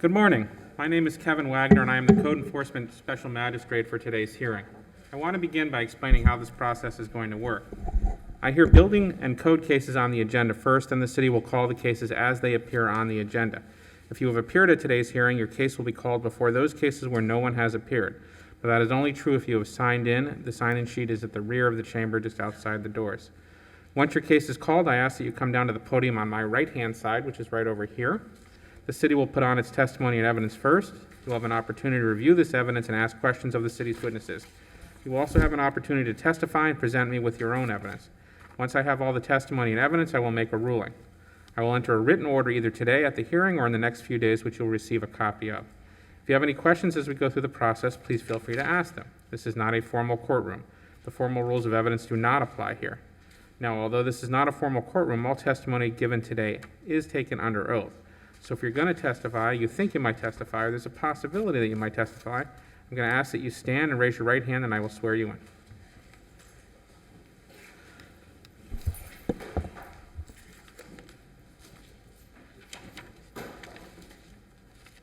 Good morning. My name is Kevin Wagner, and I am the Code Enforcement Special Magistrate for today's hearing. I want to begin by explaining how this process is going to work. I hear building and code cases on the agenda first, and the city will call the cases as they appear on the agenda. If you have appeared at today's hearing, your case will be called before those cases where no one has appeared. But that is only true if you have signed in. The sign-in sheet is at the rear of the chamber, just outside the doors. Once your case is called, I ask that you come down to the podium on my right-hand side, which is right over here. The city will put on its testimony and evidence first. You'll have an opportunity to review this evidence and ask questions of the city's witnesses. You will also have an opportunity to testify and present me with your own evidence. Once I have all the testimony and evidence, I will make a ruling. I will enter a written order either today at the hearing or in the next few days, which you'll receive a copy of. If you have any questions as we go through the process, please feel free to ask them. This is not a formal courtroom. The formal rules of evidence do not apply here. Now, although this is not a formal courtroom, all testimony given today is taken under oath. So if you're going to testify, you think you might testify, or there's a possibility that you might testify, I'm going to ask that you stand and raise your right hand, and I will swear you in.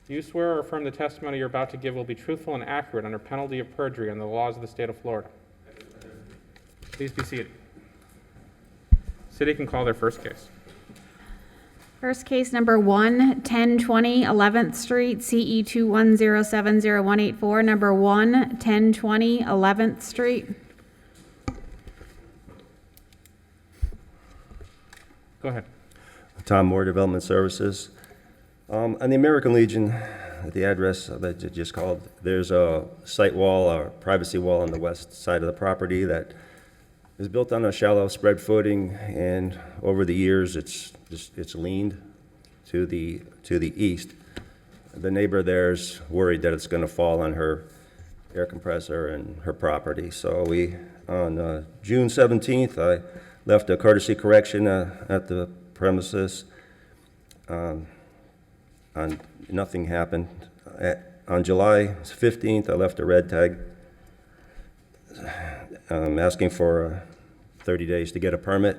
Do you swear or affirm the testimony you're about to give will be truthful and accurate under penalty of perjury and the laws of the state of Florida? Please be seated. City can call their first case. First case number 1-1020 11th Street, CE 210708184, number 1-1020 11th Street. Go ahead. Tom Moore, Development Services. On the American Legion, at the address that you just called, there's a site wall, or privacy wall on the west side of the property that is built on a shallow spread footing, and over the years it's leaned to the east. The neighbor there's worried that it's going to fall on her air compressor and her property. So on June 17th, I left a courtesy correction at the premises. Nothing happened. On July 15th, I left a red tag asking for 30 days to get a permit.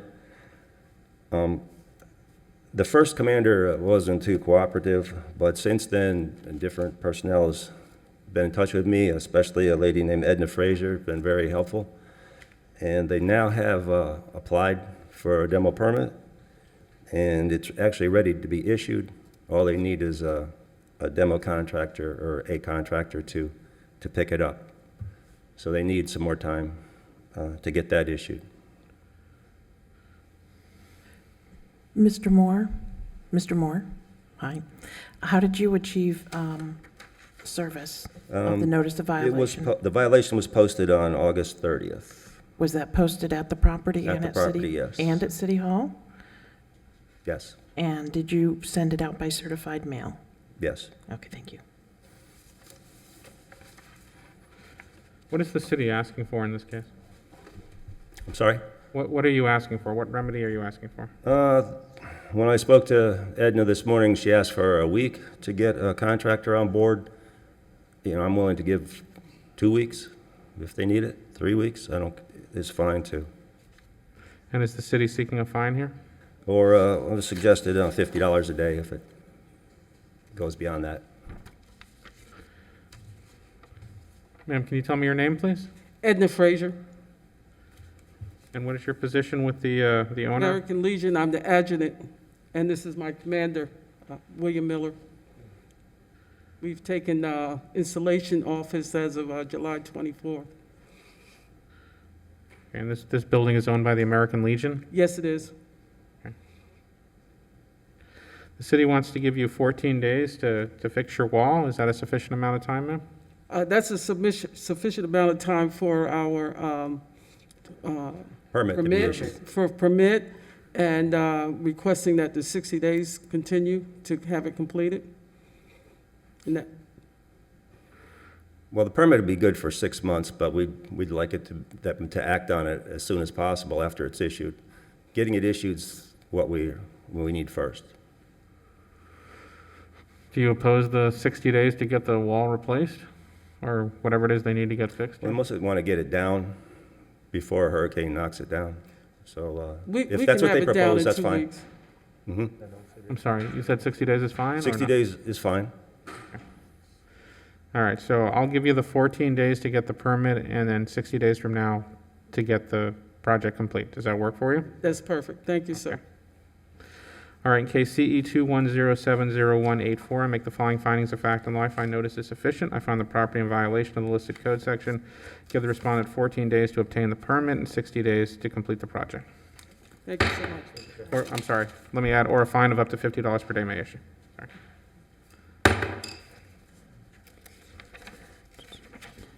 The first commander wasn't too cooperative, but since then, different personnel has been in touch with me, especially a lady named Edna Frazier, been very helpful. And they now have applied for a demo permit, and it's actually ready to be issued. All they need is a demo contractor or a contractor to pick it up. So they need some more time to get that issued. Mr. Moore, hi. How did you achieve service of the notice of violation? The violation was posted on August 30th. Was that posted at the property At and the at property, City? yes. And at City Hall? Yes, And did you send it out by certified mail? yes. Okay, thank you. What is the city asking for in this case? I'm sorry? What are you asking for? What remedy are you asking for? When I spoke to Edna this morning, she asked for a week to get a contractor on board. You know, I'm willing to give 2 weeks if they need it, 3 weeks. It's fine too. And is the city seeking a fine here? Or I suggested $50 a day if it goes beyond that. Ma'am, can you tell me your name, please? Edna Frazier, And what is your position with the owner? American Legion. I'm the adjutant, and this is my commander, William Miller. We've taken installation office as of July 24th. And this building is owned by the American Legion? Yes, it is. The city wants to give you 14 days to fix your wall. Is that a sufficient amount of time, ma'am? That's a sufficient amount of time for our Permit to be issued. permit, and requesting that the 60 days continue to have it completed. And that, Well, the permit would be good for 6 months, but we'd like it to act on it as soon as possible after it's issued. Getting it issued is what we need first. Do you oppose the 60 days to get the wall replaced? Or whatever it is they need to get fixed? We mostly want to get it down before a hurricane knocks it down. So we if that's can what they have it down propose, in that's 2 fine. weeks. I'm sorry, you said 60 days is fine? or 60 not? days is fine. All right, so I'll give you the 14 days to get the permit and then 60 days from now to get the project complete. Does that work for you? That's perfect. Thank you, sir. All right, in case CE 210700184, I make the following findings of fact and law. I find notice is sufficient. I find the property in violation of the listed code section. Give the respondent 14 days to obtain the permit and 60 days to complete the project. Thank you so much. Or, I'm sorry, let me add, or a fine of up to $50 per day may issue. Sorry.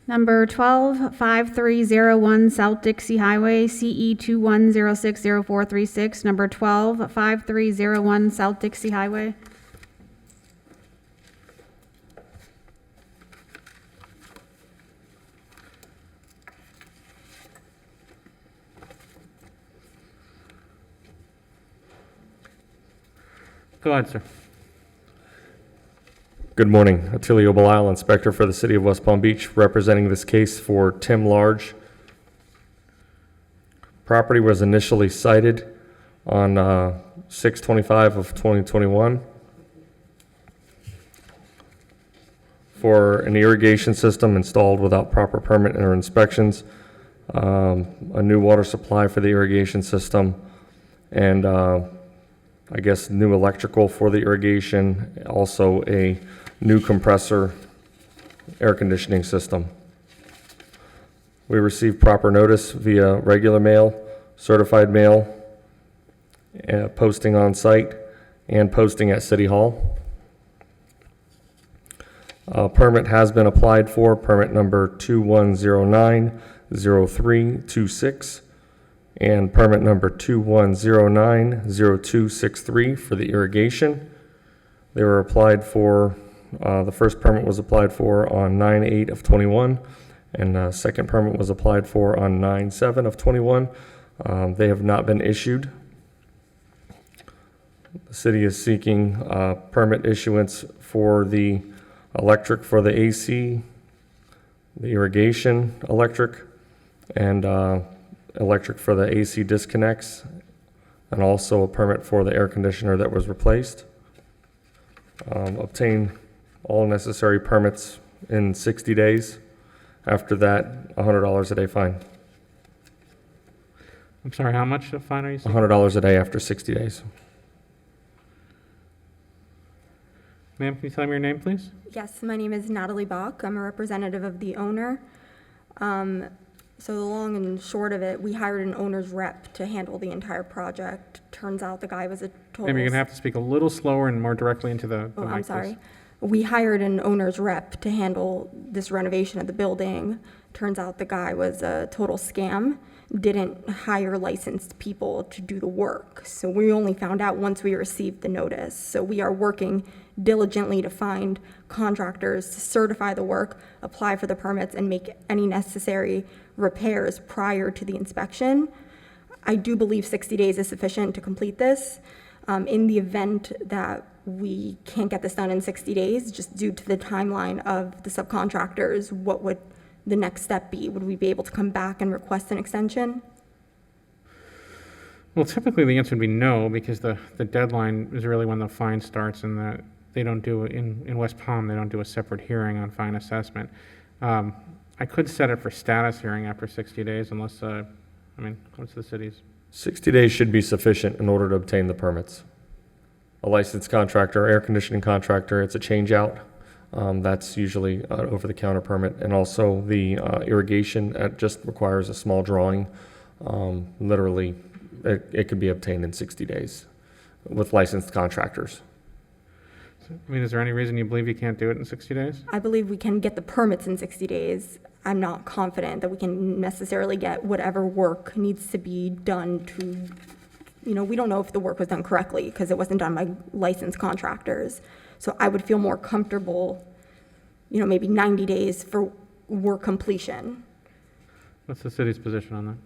Number 12, 5301 South Dixie Highway, CE 21060436. Number 12, 5301 South Dixie Highway. Go ahead, sir. Good morning. Attilio Belisle, Inspector for the City of West Palm Beach, representing this case for Tim Large. Property was initially cited on 6/25 of 2021 for an irrigation system installed without proper permit or inspections, a new water supply for the irrigation system, and I guess new electrical for the irrigation, also a new compressor air conditioning system. We received proper notice via regular mail, certified mail, posting on site, and posting at City Hall. Permit has been applied for, permit number 21090326, and permit number 21090263 for the irrigation. They were applied for, the first permit was applied for on 9/8 of 21, and the second permit was applied for on 9/7 of 21. They have not been issued. The city is seeking permit issuance for the electric for the AC, the irrigation electric, and electric for the AC disconnects, and also a permit for the air conditioner that was replaced. Obtain all necessary permits in 60 days. After that, $100 a day fine. I'm sorry, how much of a fine are you saying? $100 a day after 60 days. Ma'am, can you tell me your name, please? Yes, my name is Natalie Bach. I'm a representative of the owner. So the long and short of it, we hired an owner's rep to handle the entire project. Turns out the guy was a total... Maybe you're going to have to speak a little slower and more directly into the Oh, mic, I'm please. sorry. We hired an owner's rep to handle this renovation of the building. Turns out the guy was a total scam, didn't hire licensed people to do the work. So we only found out once we received the notice. So we are working diligently to find contractors to certify the work, apply for the permits, and make any necessary repairs prior to the inspection. I do believe 60 days is sufficient to complete this. In the event that we can't get this done in 60 days, just due to the timeline of the subcontractors, what would the next step be? Would we be able to come back and request an extension? Well, typically the answer would be no, because the deadline is really when the fine starts, and they don't do, in West Palm, they don't do a separate hearing on fine assessment. I could set it for status hearing after 60 days unless, what's the city's? 60 days should be sufficient in order to obtain the permits. A licensed contractor, air conditioning contractor, it's a change out. That's usually an over-the-counter permit. And also the irrigation, just requires a small drawing. Literally, it could be obtained in 60 days with licensed contractors. Is there any reason you believe you can't do it in 60 days? I believe we can get the permits in 60 days. I'm not confident that we can necessarily get whatever work needs to be done to, we don't know if the work was done correctly because it wasn't done by licensed contractors. So I would feel more comfortable, maybe 90 days for work completion. What's the city's position on that?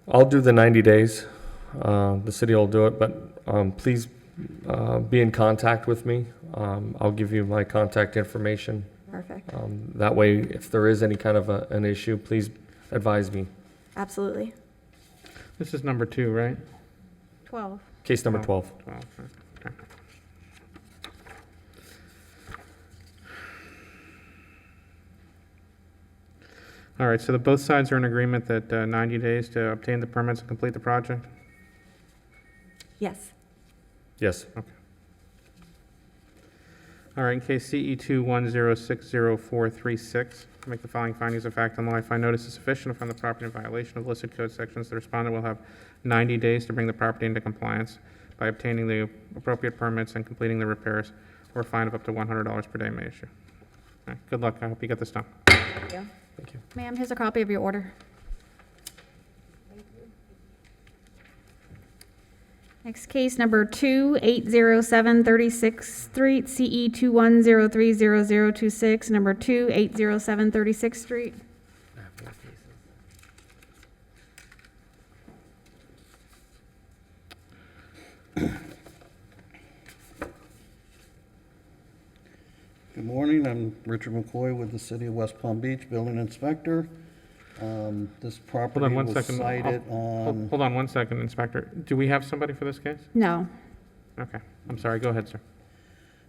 I'll do the 90 days. The city will do it, but please be in contact with me. I'll give you my contact information. Perfect. That way, if there is any kind of an issue, please advise me. Absolutely. This is number 2, right? 12. Case number 12. 12, okay. All right, so both sides are in agreement that 90 days to obtain the permits and complete the project? Yes. Yes. All right, in case CE 2106046, make the following findings of fact and law. I find notice is sufficient to find the property in violation of listed code sections. The respondent will have 90 days to bring the property into compliance by obtaining the appropriate permits and completing the repairs, or a fine of up to $100 per day may issue. All right, good luck. I hope you get this done. Thank you. Ma'am, here's a copy of your order. Next case, number 2807 36th Street, CE 210300026, number 2807 36th Street. Good morning, I'm Richard McCoy with the City of West Palm Beach, Building Inspector. This Hold property on one was second. cited Hold on, hold on one second, Inspector. Do we have somebody for this case? No. Okay, I'm sorry. Go ahead, sir.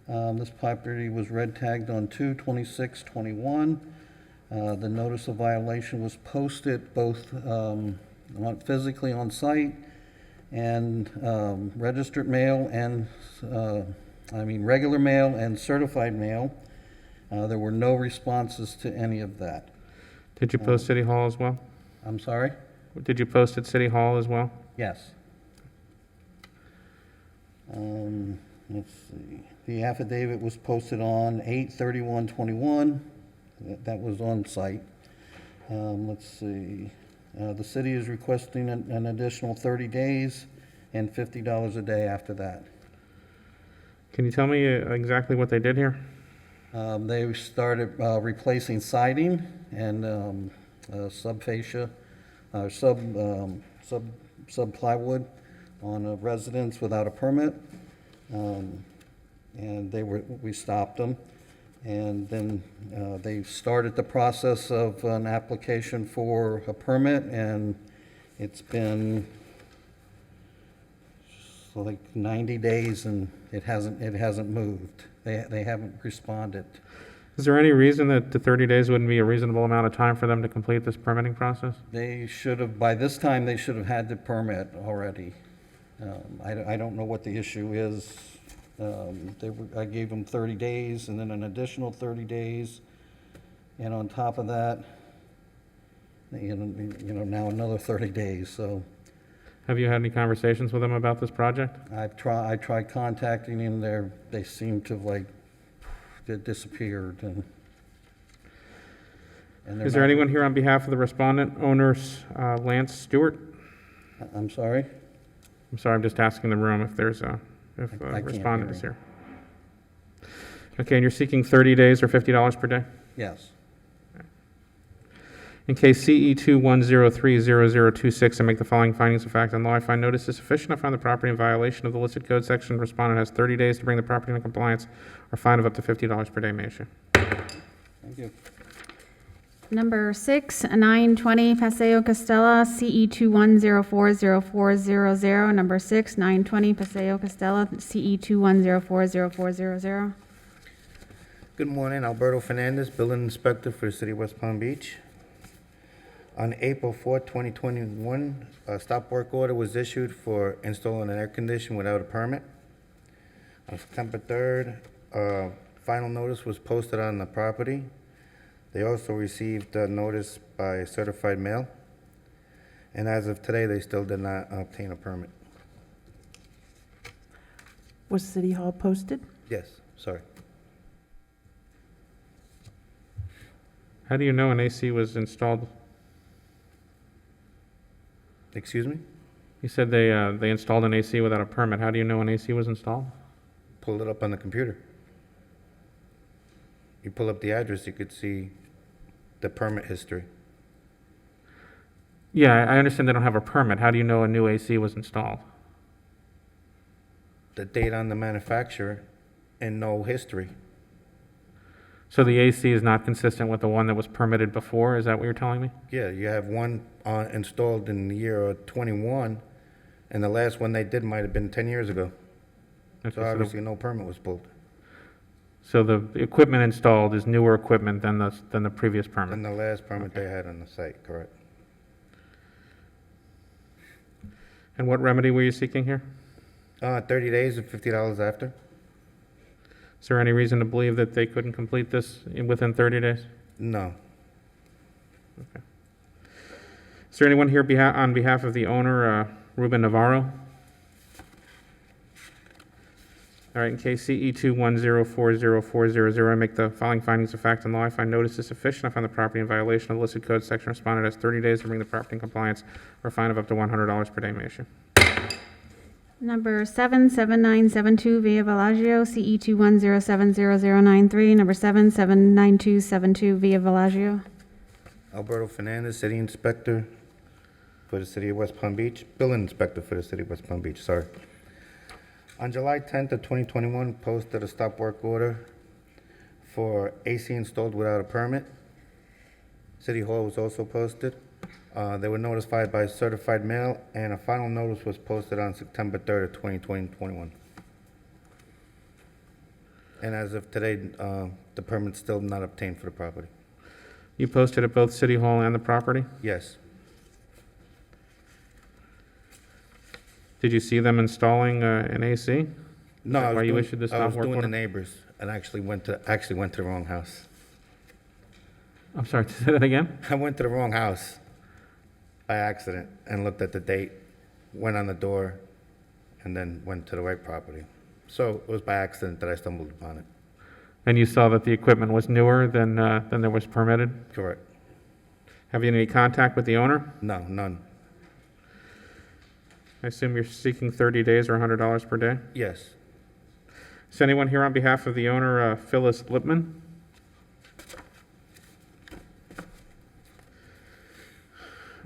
this property was red tagged on 2/26/21. The notice of violation was posted both physically on site and registered mail and, regular mail and certified mail. There were no responses to any of that. Did you post City Hall as well? I'm sorry? Did you post at City Hall as well? Yes. Let's see. The affidavit was posted on 8/31/21. That was on site. Let's see. The city is requesting an additional 30 days and $50 a day after that. Can you tell me exactly what they did here? They started replacing siding and subfascia, sub plywood on a residence without a permit. And we stopped them. And then they started the process of an application for a permit, and it's been like 90 days and it hasn't moved. They haven't responded. Is there any reason that the 30 days wouldn't be a reasonable amount of time for them to complete this permitting process? They should have, by this time, they should have had the permit already. I don't know what the issue is. I gave them 30 days and then an additional 30 days. And on top of that, now another 30 days, so. Have you had any conversations with them about this project? I tried contacting them, they seem to have disappeared and they're Is there not- anyone here on behalf of the respondent, owners, Lance Stewart? I'm sorry? I'm sorry, I'm just asking the room if there's if I a can't respondent hear is here. Okay, and you're seeking 30 days or $50 per day? Yes. In case CE 210300026, I make the following findings of fact and law. I find notice is sufficient to find the property in violation of the listed code section. Respondent has 30 days to bring the property into compliance, or fine of up to $50 per day may issue. Thank you. Number 6, 920 Paseo Castella, CE 210404000. Number 6, 920 Paseo Castella, CE 210404000. Good morning, Alberto Fernandez, Building Inspector for the City of West Palm Beach. On April 4th, 2021, a stop work order was issued for installing an air conditioner without a permit. On September 3rd, final notice was posted on the property. They also received a notice by certified mail. And as of today, they still did not obtain a permit. Was City Hall posted? Yes, sorry. How do you know an AC was installed? Excuse me? You said they installed an AC without a permit. How do you know an AC was installed? Pulled it up on the computer. You pull up the address, you could see the permit history. Yeah, I understand they don't have a permit. How do you know a new AC was installed? The date on the manufacturer and no history. So the AC is not consistent with the one that was permitted before? Is that what you're telling me? Yeah, you have one installed in the year of 21, and the last one they did might have been 10 years ago. Okay, So obviously no permit was pulled. So the equipment installed is newer equipment than the previous permit? And the last permit they had on the site, correct? And what remedy were you seeking here? 30 days and $50 after? Is there any reason to believe that they couldn't complete this within 30 days? No. Is there anyone here on behalf of the owner, Ruben Navarro? All right, in case CE 2104040, I make the following findings of fact and law. I find notice is sufficient. I find the property in violation of the listed code section. Respondent has 30 days to bring the property in compliance, or a fine of up to $100 per day may issue. Number 77972 Via Bellagio, CE 210700093. Number 77972 Via Bellagio. Alberto Fernandez, City Inspector for the City of West Palm Beach, Building Inspector for the City of West Palm Beach, sorry. On July 10th of 2021, posted a stop work order for AC installed without a permit. City Hall was also posted. They were notified by certified mail, and a final notice was posted on September 3rd of 2021. And as of today, the permit's still not obtained for the property. You posted at both City Hall and the property? Yes. Did you see them installing an AC? No, Why you issued this I was stop work doing order? the neighbors, and actually went to the wrong house. I'm sorry, say that again? I went to the wrong house by accident and looked at the date, went on the door, and then went to the right property. So it was by accident that I stumbled upon it. And you saw that the equipment was newer than there was permitted? Correct. Have you had any contact with the owner? No, none. I assume you're seeking 30 days or $100 per day? Yes. Is anyone here on behalf of the owner, Phyllis Lipman?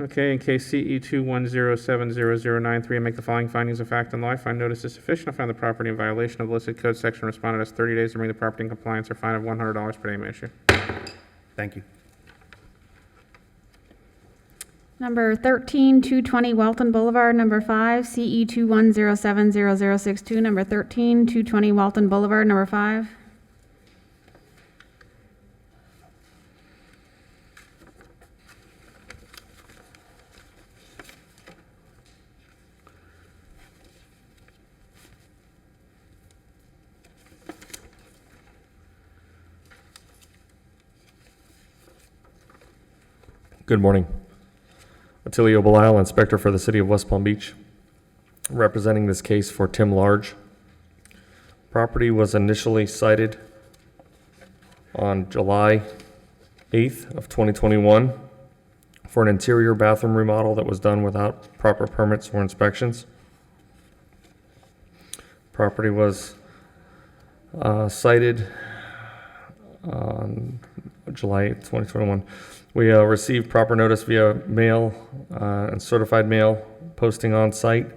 Okay, in case CE 210700093, I make the following findings of fact and law. I find notice is sufficient. I find the property in violation of the listed code section. Respondent has 30 days to bring the property in compliance, or fine of $100 per day may issue. Thank you. Number 13220 Walton Boulevard, number 5, CE 210700062. Number 13220 Walton Boulevard, number 5. Good morning. Attilio Belisle, Inspector for the City of West Palm Beach, representing this case for Tim Large. Property was initially cited on July 8th of 2021 for an interior bathroom remodel that was done without proper permits or inspections. Property was cited on July 8th, 2021. We received proper notice via mail and certified mail, posting on site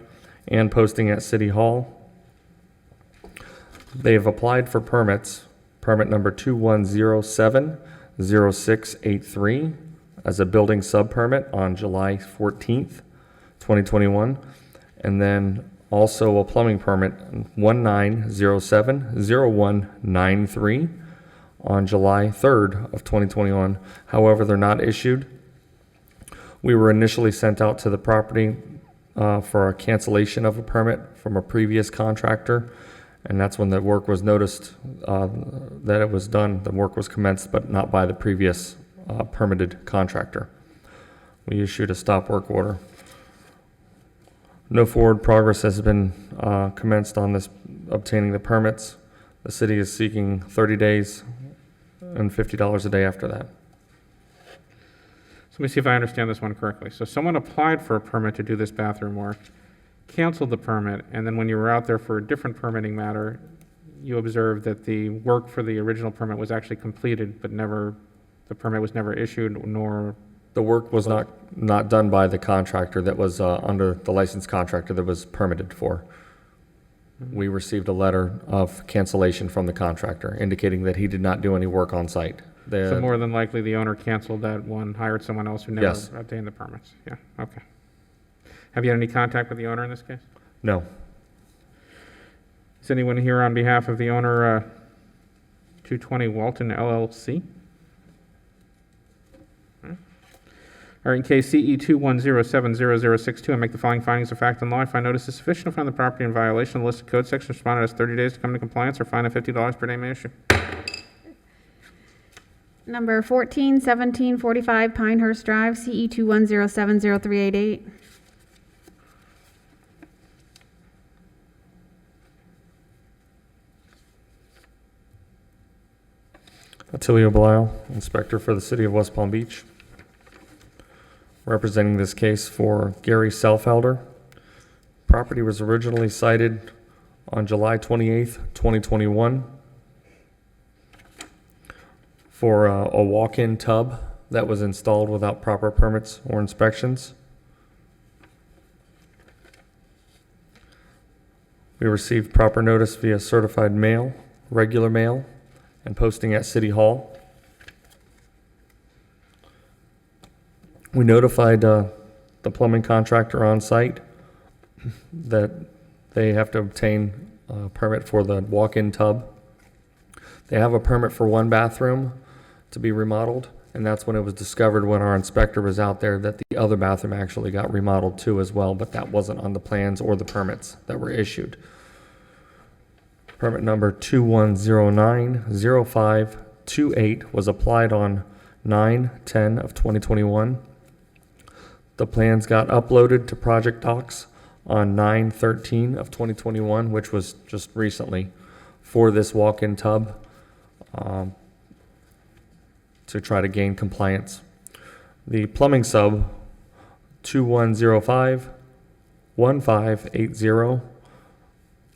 and posting at City Hall. They have applied for permits, permit number 21070683 as a building sub-permit on July 14th, 2021, and then also a plumbing permit 19070193 on July 3rd of 2021. However, they're not issued. We were initially sent out to the property for a cancellation of a permit from a previous contractor, and that's when the work was noticed that it was done. The work was commenced, but not by the previous permitted contractor. We issued a stop work order. No forward progress has been commenced on this obtaining the permits. The city is seeking 30 days and $50 a day after that. So let me see if I understand this one correctly. So someone applied for a permit to do this bathroom work, canceled the permit, and then when you were out there for a different permitting matter, you observed that the work for the original permit was actually completed, but the permit was never issued, nor... The work was not done by the contractor that was under the licensed contractor that was permitted for. We received a letter of cancellation from the contractor indicating that he did not do any work on site. So more than likely, the owner canceled that one, hired someone else who never Yes. obtained the permits. Yeah, okay. Have you had any contact with the owner in this case? No. Is anyone here on behalf of the owner, 220 Walton LLC. All right, in case CE 210700062, I make the following findings of fact and law. I find notice is sufficient to find the property in violation of the listed code section. Respondent has 30 days to come into compliance or fine of $50 per day may issue. Number 141745 Pinehurst Drive, CE 210703888. Attilio Belial, Inspector for the City of West Palm Beach. Representing this case for Gary Selfelder. Property was originally cited on July 28th, 2021 for a walk-in tub that was installed without proper permits or inspections. We received proper notice via certified mail, regular mail, and posting at City Hall. We notified the plumbing contractor on site that they have to obtain a permit for the walk-in tub. They have a permit for one bathroom to be remodeled, and that's when it was discovered when our inspector was out there that the other bathroom actually got remodeled too as well, but that wasn't on the plans or the permits that were issued. Permit number 21090528 was applied on 9/10 of 2021. The plans got uploaded to Project Docs on 9/13 of 2021, which was just recently, for this walk-in tub to try to gain compliance. The plumbing sub 21051580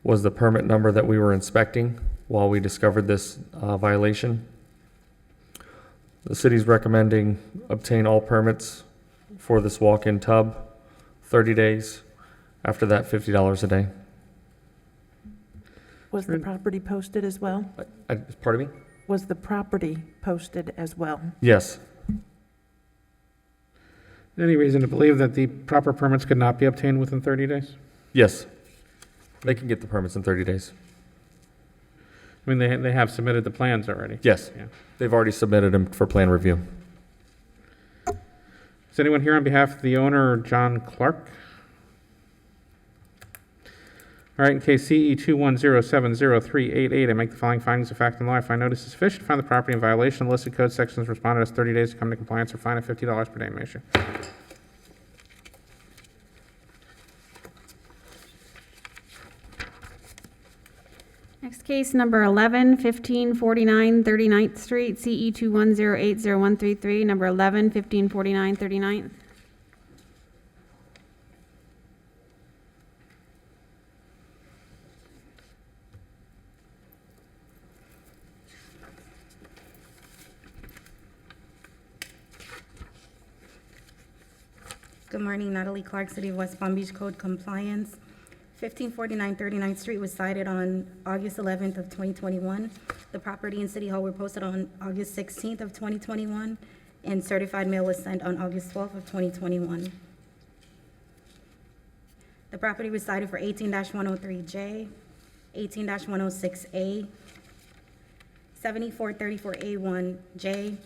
was the permit number that we were inspecting while we discovered this violation. The city's recommending obtain all permits for this walk-in tub, 30 days. After that, $50 a day. Was the property posted as well? Pardon me? Was the property posted as well? Yes. Any reason to believe that the proper permits could not be obtained within 30 days? Yes. They can get the permits in 30 days. I mean, they have submitted the plans already. Yes. Yeah. They've already submitted them for plan review. Is anyone here on behalf of the owner, John Clark? All right, in case CE 210703888, I make the following findings of fact and law. I find notice is sufficient to find the property in violation of listed code sections. Respondent has 30 days to come to compliance or fine of $50 per day may issue. Next case, number 111549 39th Street, CE 2108033, number 111549 39th. Good morning, Natalie Clark, City of West Palm Beach Code Compliance. 1549 39th Street was cited on August 11th of 2021. The property and City Hall were posted on August 16th of 2021, and certified mail was sent on August 12th of 2021. The property was cited for 18-103J, 18-106A, 7434A1J,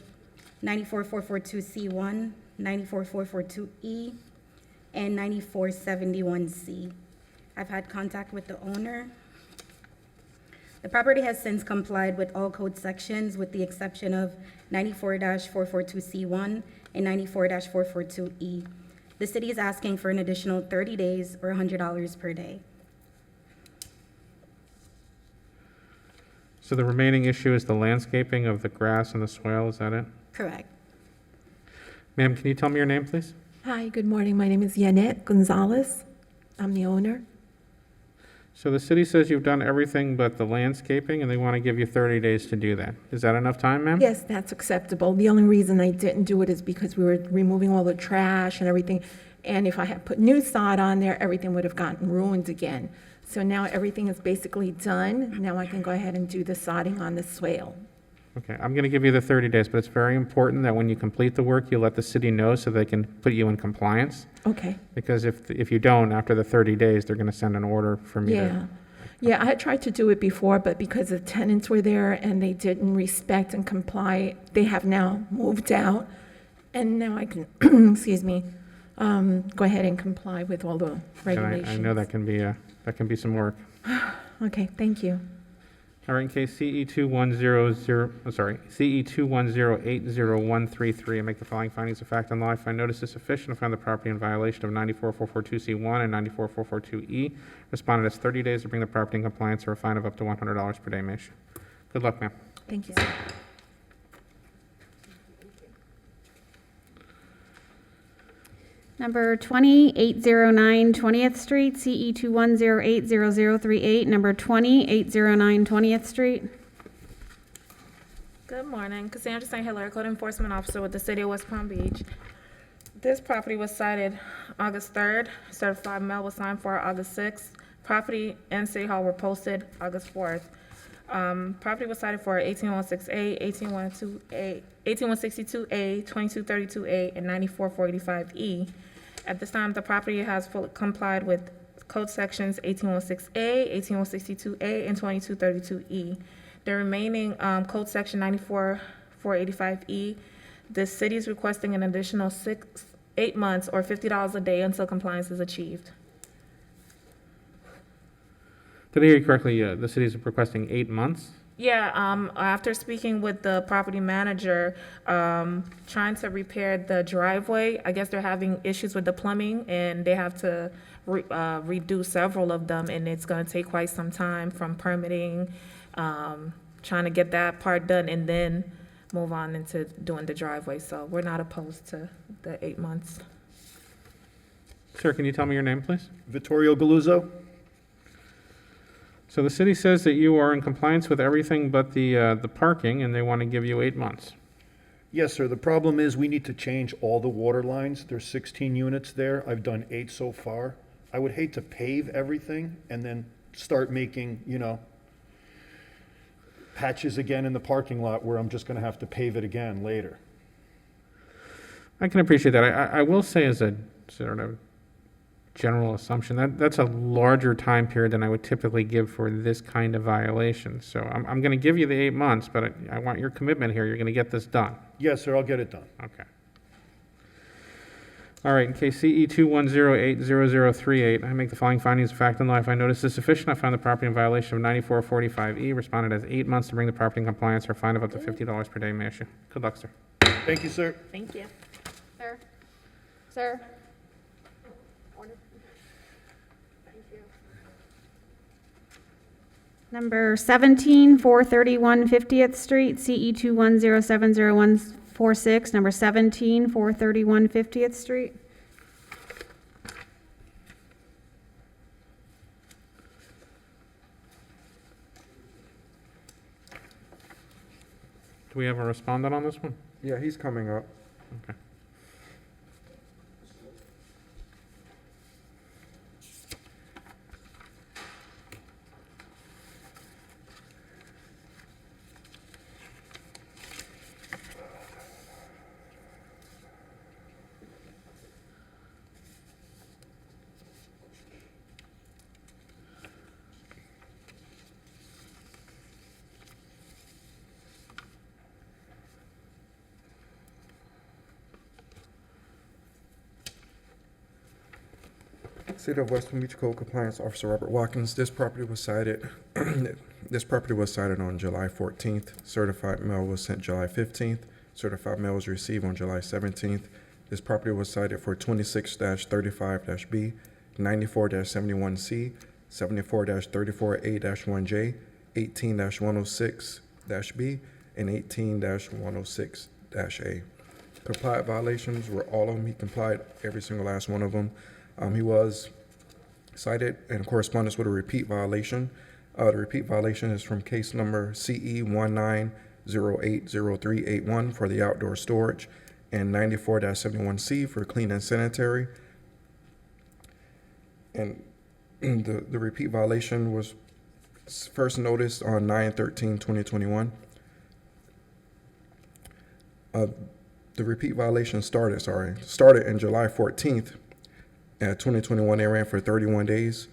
94442C1, 94442E, and 9471C. I've had contact with the owner. The property has since complied with all code sections with the exception of 94-442C1 and 94-442E. The city is asking for an additional 30 days or $100 per day. So the remaining issue is the landscaping of the grass and the swale, is that it? Correct. Ma'am, can you tell me your name, please? Hi, good morning. My name is Yanette Gonzalez. I'm the owner. So the city says you've done everything but the landscaping, and they want to give you 30 days to do that. Is that enough time, ma'am? Yes, that's acceptable. The only reason I didn't do it is because we were removing all the trash and everything. And if I had put new sod on there, everything would have gotten ruined again. So now everything is basically done. Now I can go ahead and do the sodding on the swale. Okay, I'm going to give you the 30 days, but it's very important that when you complete the work, you let the city know so they can put you in compliance. Okay. Because if you don't, after the 30 days, they're going to send an order for me to... Yeah, I had tried to do it before, but because the tenants were there and they didn't respect and comply, they have now moved out. And now I can, excuse me, go ahead and comply with all the And regulations. I know that can be some work. Okay, thank you. All right, in case CE210801333, I make the following findings of fact and law. I find notice is sufficient to find the property in violation of 94442C1 and 94442E. Respondent has 30 days to bring the property in compliance or a fine of up to $100 per day may issue. Good luck, ma'am. Thank you, sir. Number 2809 20th Street, CE 210800038. Number 2809 20th Street. Good morning, Cassandra St. Hilaire, Code Enforcement Officer with the City of West Palm Beach. This property was cited August 3rd. Certified mail was signed for August 6th. Property and City Hall were posted August 4th. Property was cited for 18116A, 18162A, 18162A, 2232A, and 94485E. At this time, the property has fully complied with code sections 18116A, 18162A, and 2232E. The remaining code section 94485E, the city is requesting an additional 8 months or $50 a day until compliance is achieved. Did I hear you correctly? The city is requesting 8 months? Yeah, after speaking with the property manager, trying to repair the driveway, I guess they're having issues with the plumbing, and they have to redo several of them, and it's gonna take quite some time from permitting, trying to get that part done, and then move on into doing the driveway. So we're not opposed to the 8 months. Sir, can you tell me your name, please? Vittorio Galuzzo? So the city says that you are in compliance with everything but the parking, and they want to give you 8 months. Yes, sir. The problem is we need to change all the water lines. There's 16 units there. I've done 8 so far. I would hate to pave everything and then start making, patches again in the parking lot where I'm just going to have to pave it again later. I can appreciate that. I will say as a sort of general assumption, that's a larger time period than I would typically give for this kind of violation. So I'm going to give you the 8 months, but I want your commitment here. You're going to get this done. Yes, sir. I'll get it done. Okay. All right, in case CE 210800038, I make the following findings of fact and law. If I notice is sufficient, I find the property in violation of 9445E. Respondent has 8 months to bring the property in compliance or a fine of up to $50 per day may issue. Good luck, sir. Thank you, sir. Thank you. Sir? Sir? Number 17 431 50th Street, CE 210700146. Number 17 431 50th Street. Do we have a respondent on this one? Yeah, he's coming up. Okay. City of West Palm Beach Code Compliance Officer Robert Watkins. This property was cited. This property was cited on July 14th. Certified mail was sent July 15th. Certified mail was received on July 17th. This property was cited for 26-35-B, 94-71C, 74-34A-1J, 18-106-B, and 18-106-A. Complied violations were all of them. He complied every single last one of them. He was cited in correspondence with a repeat violation. The repeat violation is from case number CE 19080381 for the outdoor storage and 94-71C for clean and sanitary. And the repeat violation was first noticed on 9/13/2021. The repeat violation started in July 14th. 2021, they ran for 31 days.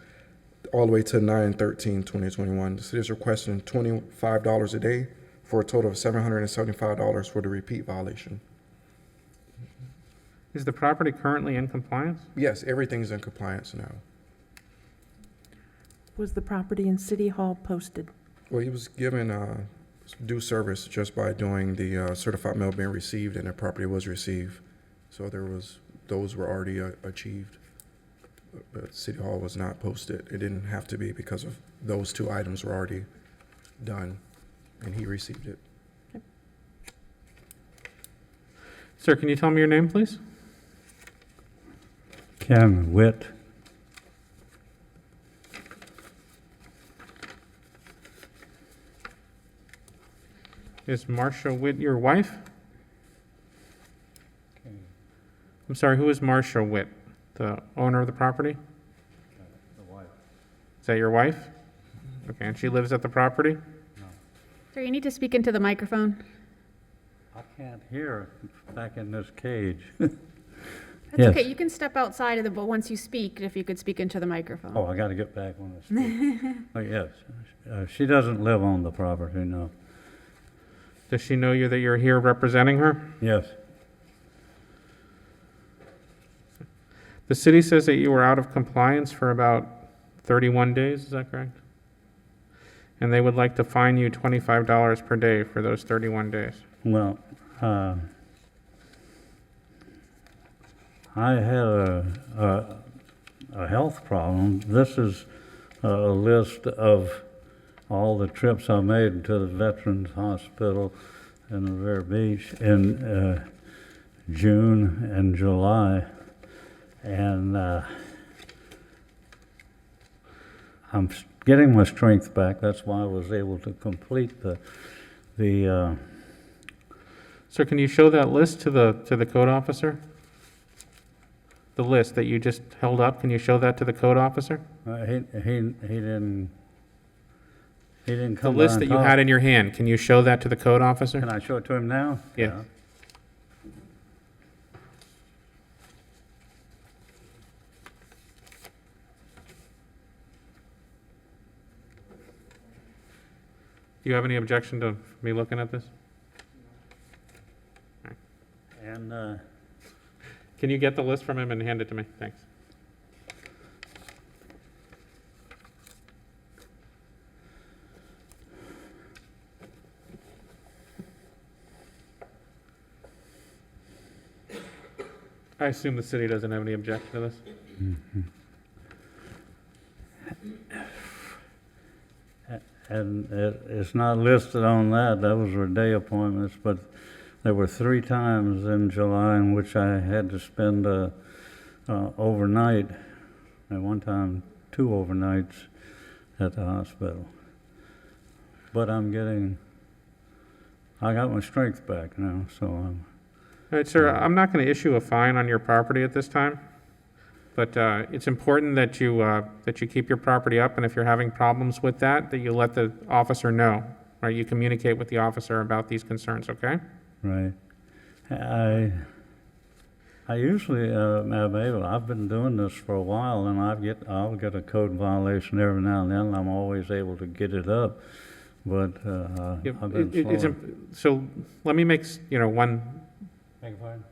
all the way to 9/13/2021. The city is requesting $25 a day for a total of $775 for the repeat violation. Is the property currently in compliance? Yes, everything's in compliance now. Was the property in City Hall posted? Well, he was given due service just by doing the certified mail being received, and the property was received. So those were already achieved. But City Hall was not posted. It didn't have to be because of those two items were already done, and he received it. Sir, can you tell me your name, please? Cam Witt. Is Marcia Witt your wife? I'm sorry, who is Marcia Witt? The owner of the property? The wife. Is that your wife? Okay, and she lives at the property? Sir, you need to speak into the microphone. I can't hear back in this cage. That's Yes. okay, you can step outside of the, but once you speak, if you could speak into the microphone. Oh, I got to get back on the speak. Oh, yes. She doesn't live on the property, no. Does she know that you're here representing her? Yes. The city says that you were out of compliance for about 31 days, is that correct? And they would like to fine you $25 per day for those 31 days. Well, I had a health problem. This is a list of all the trips I made to the Veterans Hospital in Revere Beach in June and July. And I'm getting my strength back. That's why I was able to complete the Sir, can you show that list to the code officer? The list that you just held up, can you show that to the code officer? he didn't The come list by that and you talk. had in your hand, can you show that to the code officer? Can I show it to him now? Yeah. Do you have any objection to me looking at this? And Can you get the list from him and hand it to me? Thanks. I assume the city doesn't have any objection to this? And it's not listed on that. Those were day appointments, but there were 3 times in July in which I had to spend overnight, and one time 2 overnights at the hospital. But I got my strength back now, so I'm. All right, sir, I'm not going to issue a fine on your property at this time, but it's important that you keep your property up, and if you're having problems with that you let the officer know, right? You communicate with the officer about these concerns, okay? Right. I usually am able. I've been doing this for a while, and I'll get a code violation every now and then. And I'm always able to get it up, but I've been slower. So let me make one. Beg your pardon?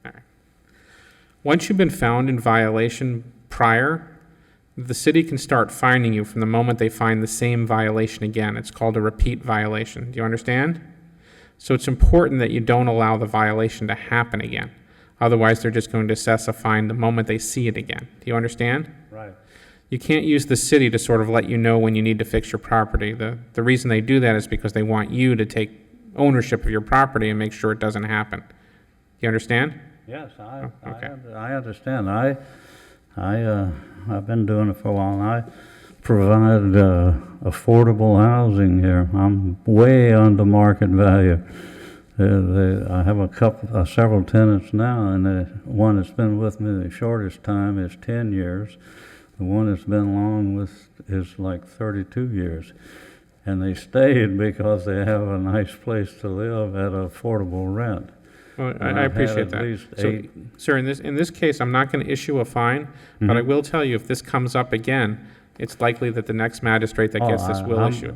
All right. Once you've been found in violation prior, the city can start fining you from the moment they find the same violation again. It's called a repeat violation. Do you understand? So it's important that you don't allow the violation to happen again. Otherwise, they're just going to assess a fine the moment they see it again. Do you understand? Right. You can't use the city to sort of let you know when you need to fix your property. The reason they do that is because they want you to take ownership of your property and make sure it doesn't happen. You understand? Yes, okay. I understand. I've been doing it for a while. I provide affordable housing here. I'm way under market value. I have several tenants now, and the one that's been with me the shortest time is 10 years. The one that's been long with is like 32 years. And they stayed because they have a nice place to live at affordable rent. Well, I appreciate that. So, sir, in this case, I'm not going to issue a fine, but I will tell you if this comes up again, it's likely that the next magistrate that gets this will issue it.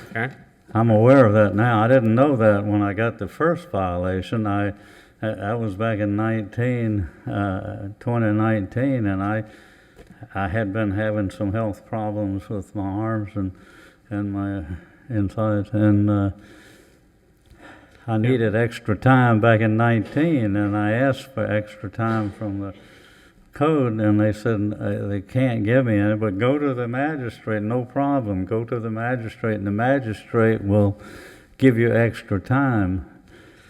Okay? I'm aware of that now. I didn't know that when I got the first violation. That was back in 2019, and I had been having some health problems with my arms and my insides, and I needed extra time back in 19, and I asked for extra time from the code, and they said they can't give me any, but go to the magistrate, no problem. Go to the magistrate, and the magistrate will give you extra time.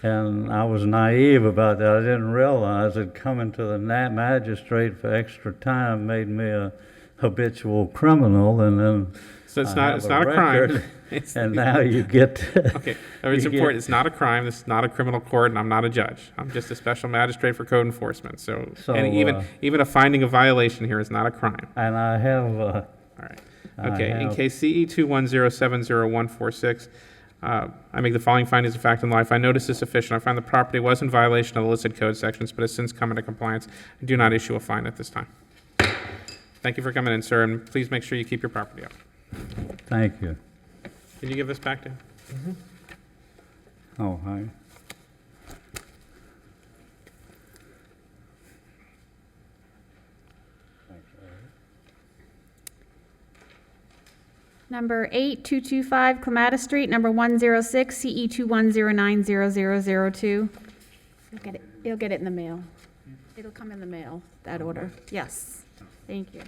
And I was naive about that. I didn't realize that coming to the magistrate for extra time made me a habitual criminal, and then So it's I not, have it's not a record, crime. It's- and now you get to, Okay, it's important, it's not a crime, this is not a criminal court, and I'm not a judge. I'm just a special magistrate for code enforcement, so, and even a finding of violation here is not a crime. and I have. All right. I Okay, in have- case CE 210700146, I make the following findings of fact in law. If I notice is sufficient, I find the property was in violation of the listed code sections, but has since come into compliance. I do not issue a fine at this time. Thank you for coming in, sir, and please make sure you keep your property up. Thank you. Can you give this back to him? Oh, hi. Number 8225 Clematis Street, number 106, CE 210900002. You'll get it in the mail. It'll come in the mail, that order. Yes. Thank you.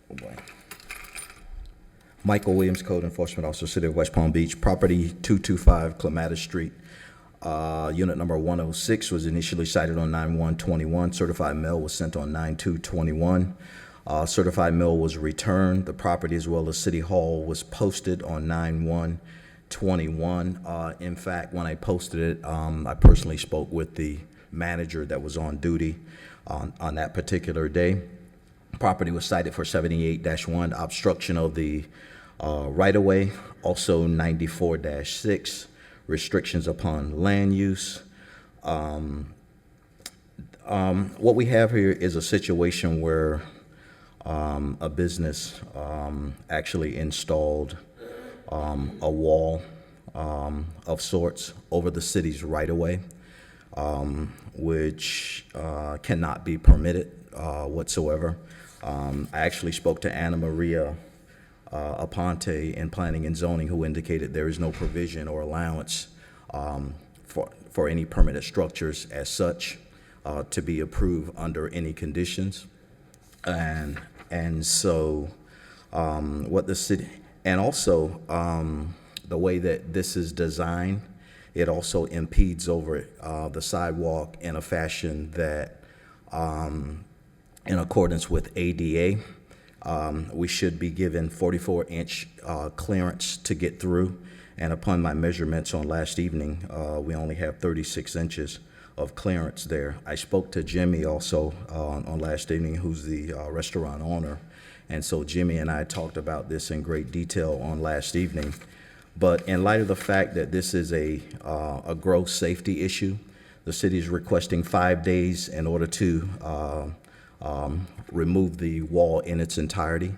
Oh boy. Michael Williams, Code Enforcement Officer, City of West Palm Beach. Property 225 Clematis Street. Unit number 106 was initially cited on 9/1/21. Certified mail was sent on 9/2/21. Certified mail was returned. The property as well as City Hall was posted on 9/1/21. In fact, when I posted it, I personally spoke with the manager that was on duty on that particular day. Property was cited for 78-1, obstruction of the right-of-way, also 94-6, restrictions upon land use. What we have here is a situation where a business actually installed a wall of sorts over the city's right-of-way, which cannot be permitted whatsoever. I actually spoke to Anna Maria Aponte in Planning and Zoning, who indicated there is no provision or allowance for any permanent structures as such to be approved under any conditions. And so what the city, and also the way that this is designed, it also impedes over the sidewalk in a fashion that in accordance with ADA, we should be given 44-inch clearance to get through. And upon my measurements on last evening, we only have 36 inches of clearance there. I spoke to Jimmy also on last evening, who's the restaurant owner. And so Jimmy and I talked about this in great detail on last evening. But in light of the fact that this is a gross safety issue, the city is requesting 5 days in order to remove the wall in its entirety,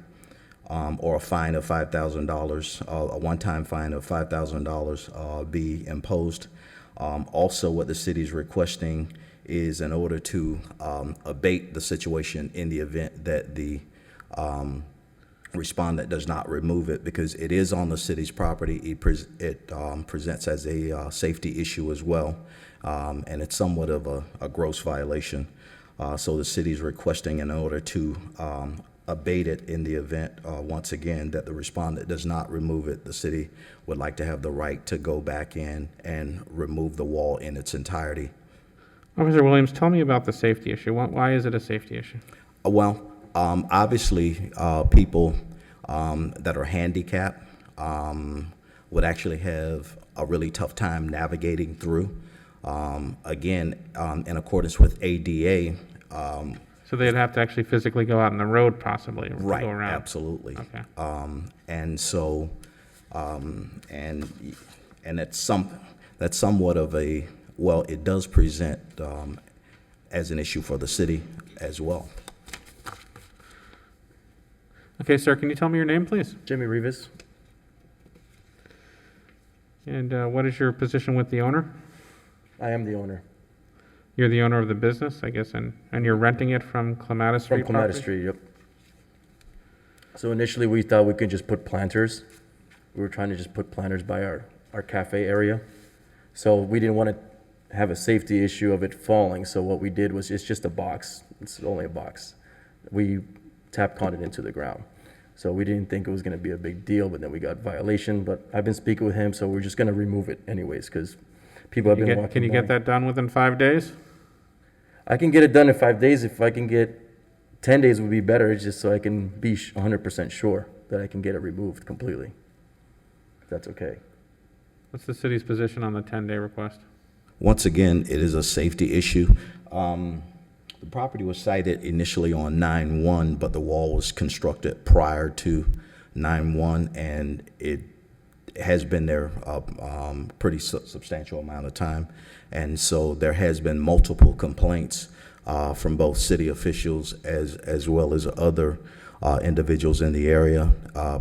or a fine of $5,000, a one-time fine of $5,000 be imposed. Also, what the city is requesting is in order to abate the situation in the event that the respondent does not remove it, because it is on the city's property. It presents as a safety issue as well, and it's somewhat of a gross violation. So the city is requesting in order to abate it in the event, once again, that the respondent does not remove it, the city would like to have the right to go back in and remove the wall in its entirety. Officer Williams, tell me about the safety issue. Why is it a safety issue? Well, obviously, people that are handicapped would actually have a really tough time navigating through. Again, in accordance with ADA. So they'd have to actually physically go out on the road possibly, Right, go around? absolutely. Okay. And so, and that's somewhat of a, well, it does present as an issue for the city as well. Okay, sir, can you tell me your name, please? Jimmy Rivas. And what is your position with the owner? I am the owner. You're the owner of the business, I guess, and you're renting it from Clematis Street From Clematis property? Street, yep. So initially, we thought we could just put planters. We were trying to just put planters by our cafe area. So we didn't want to have a safety issue of it falling, so what we did was, it's just a box. It's only a box. We tap-coned it into the ground. So we didn't think it was going to be a big deal, but then we got violation. But I've been speaking with him, so we're just going to remove it anyways, because people have been walking by. Can you get that done within 5 days? I can get it done in 5 days. If I can get 10 days would be better, just so I can be 100% sure that I can get it removed completely. If that's okay. What's the city's position on the 10-day request? Once again, it is a safety issue. The property was sited initially on 9/1, but the wall was constructed prior to 9/1, and it has been there a pretty substantial amount of time. And so there has been multiple complaints from both city officials as well as other individuals in the area.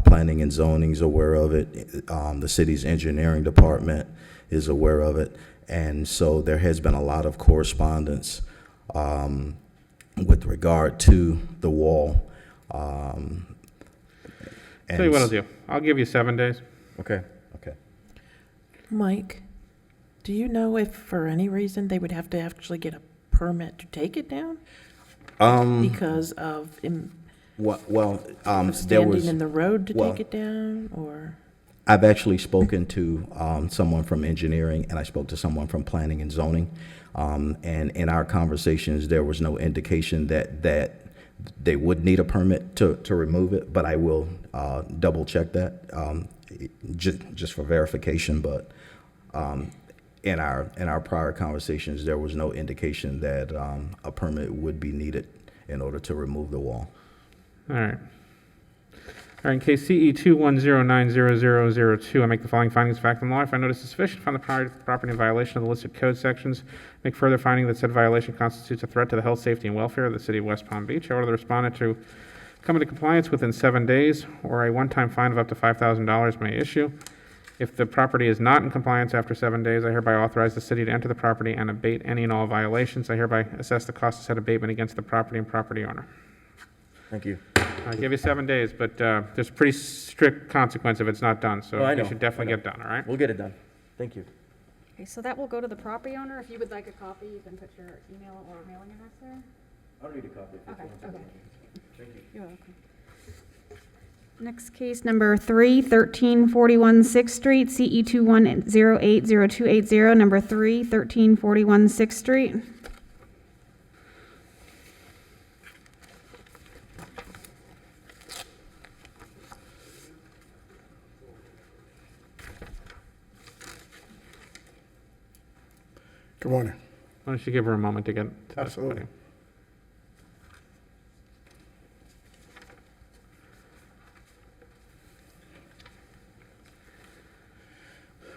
Planning and zoning is aware of it. The city's engineering department is aware of it. And so there has been a lot of correspondence with regard to the wall. Tell you what I'll do. I'll give you 7 days. Okay. Okay. Mike, do you know if for any reason they would have to actually get a permit to take it down? Because of there standing was in the road to take it down, or? I've actually spoken to someone from engineering, and I spoke to someone from planning and zoning. And in our conversations, there was no indication that they would need a permit to remove it, but I will double check that just for verification. But in our prior conversations, there was no indication that a permit would be needed in order to remove the wall. All right. All right, in case CE 210900002, I make the following findings of fact and law. If I notice is sufficient, found the property in violation of the listed code sections, make further finding that said violation constitutes a threat to the health, safety, and welfare of the city of West Palm Beach. I order the respondent to come into compliance within 7 days, or a one-time fine of up to $5,000 may issue. If the property is not in compliance after 7 days, I hereby authorize the city to enter the property and abate any and all violations. I hereby assess the cost of said abatement against the property and property owner. Thank you. I give you 7 days, but there's pretty strict consequence if it's not done, so I you know, should definitely I know. get done, all right? We'll get it done. Thank you. Okay, so that will go to the property owner. If you would like a copy, you can put your email or mailing address there. I'll read a copy. Okay. Thank you. You're welcome. Next case, number 3, 1341 6th Street, CE 210802880, number 3, 1341 6th Street. Good morning. Why don't you give her a moment to get to this Absolutely. podium.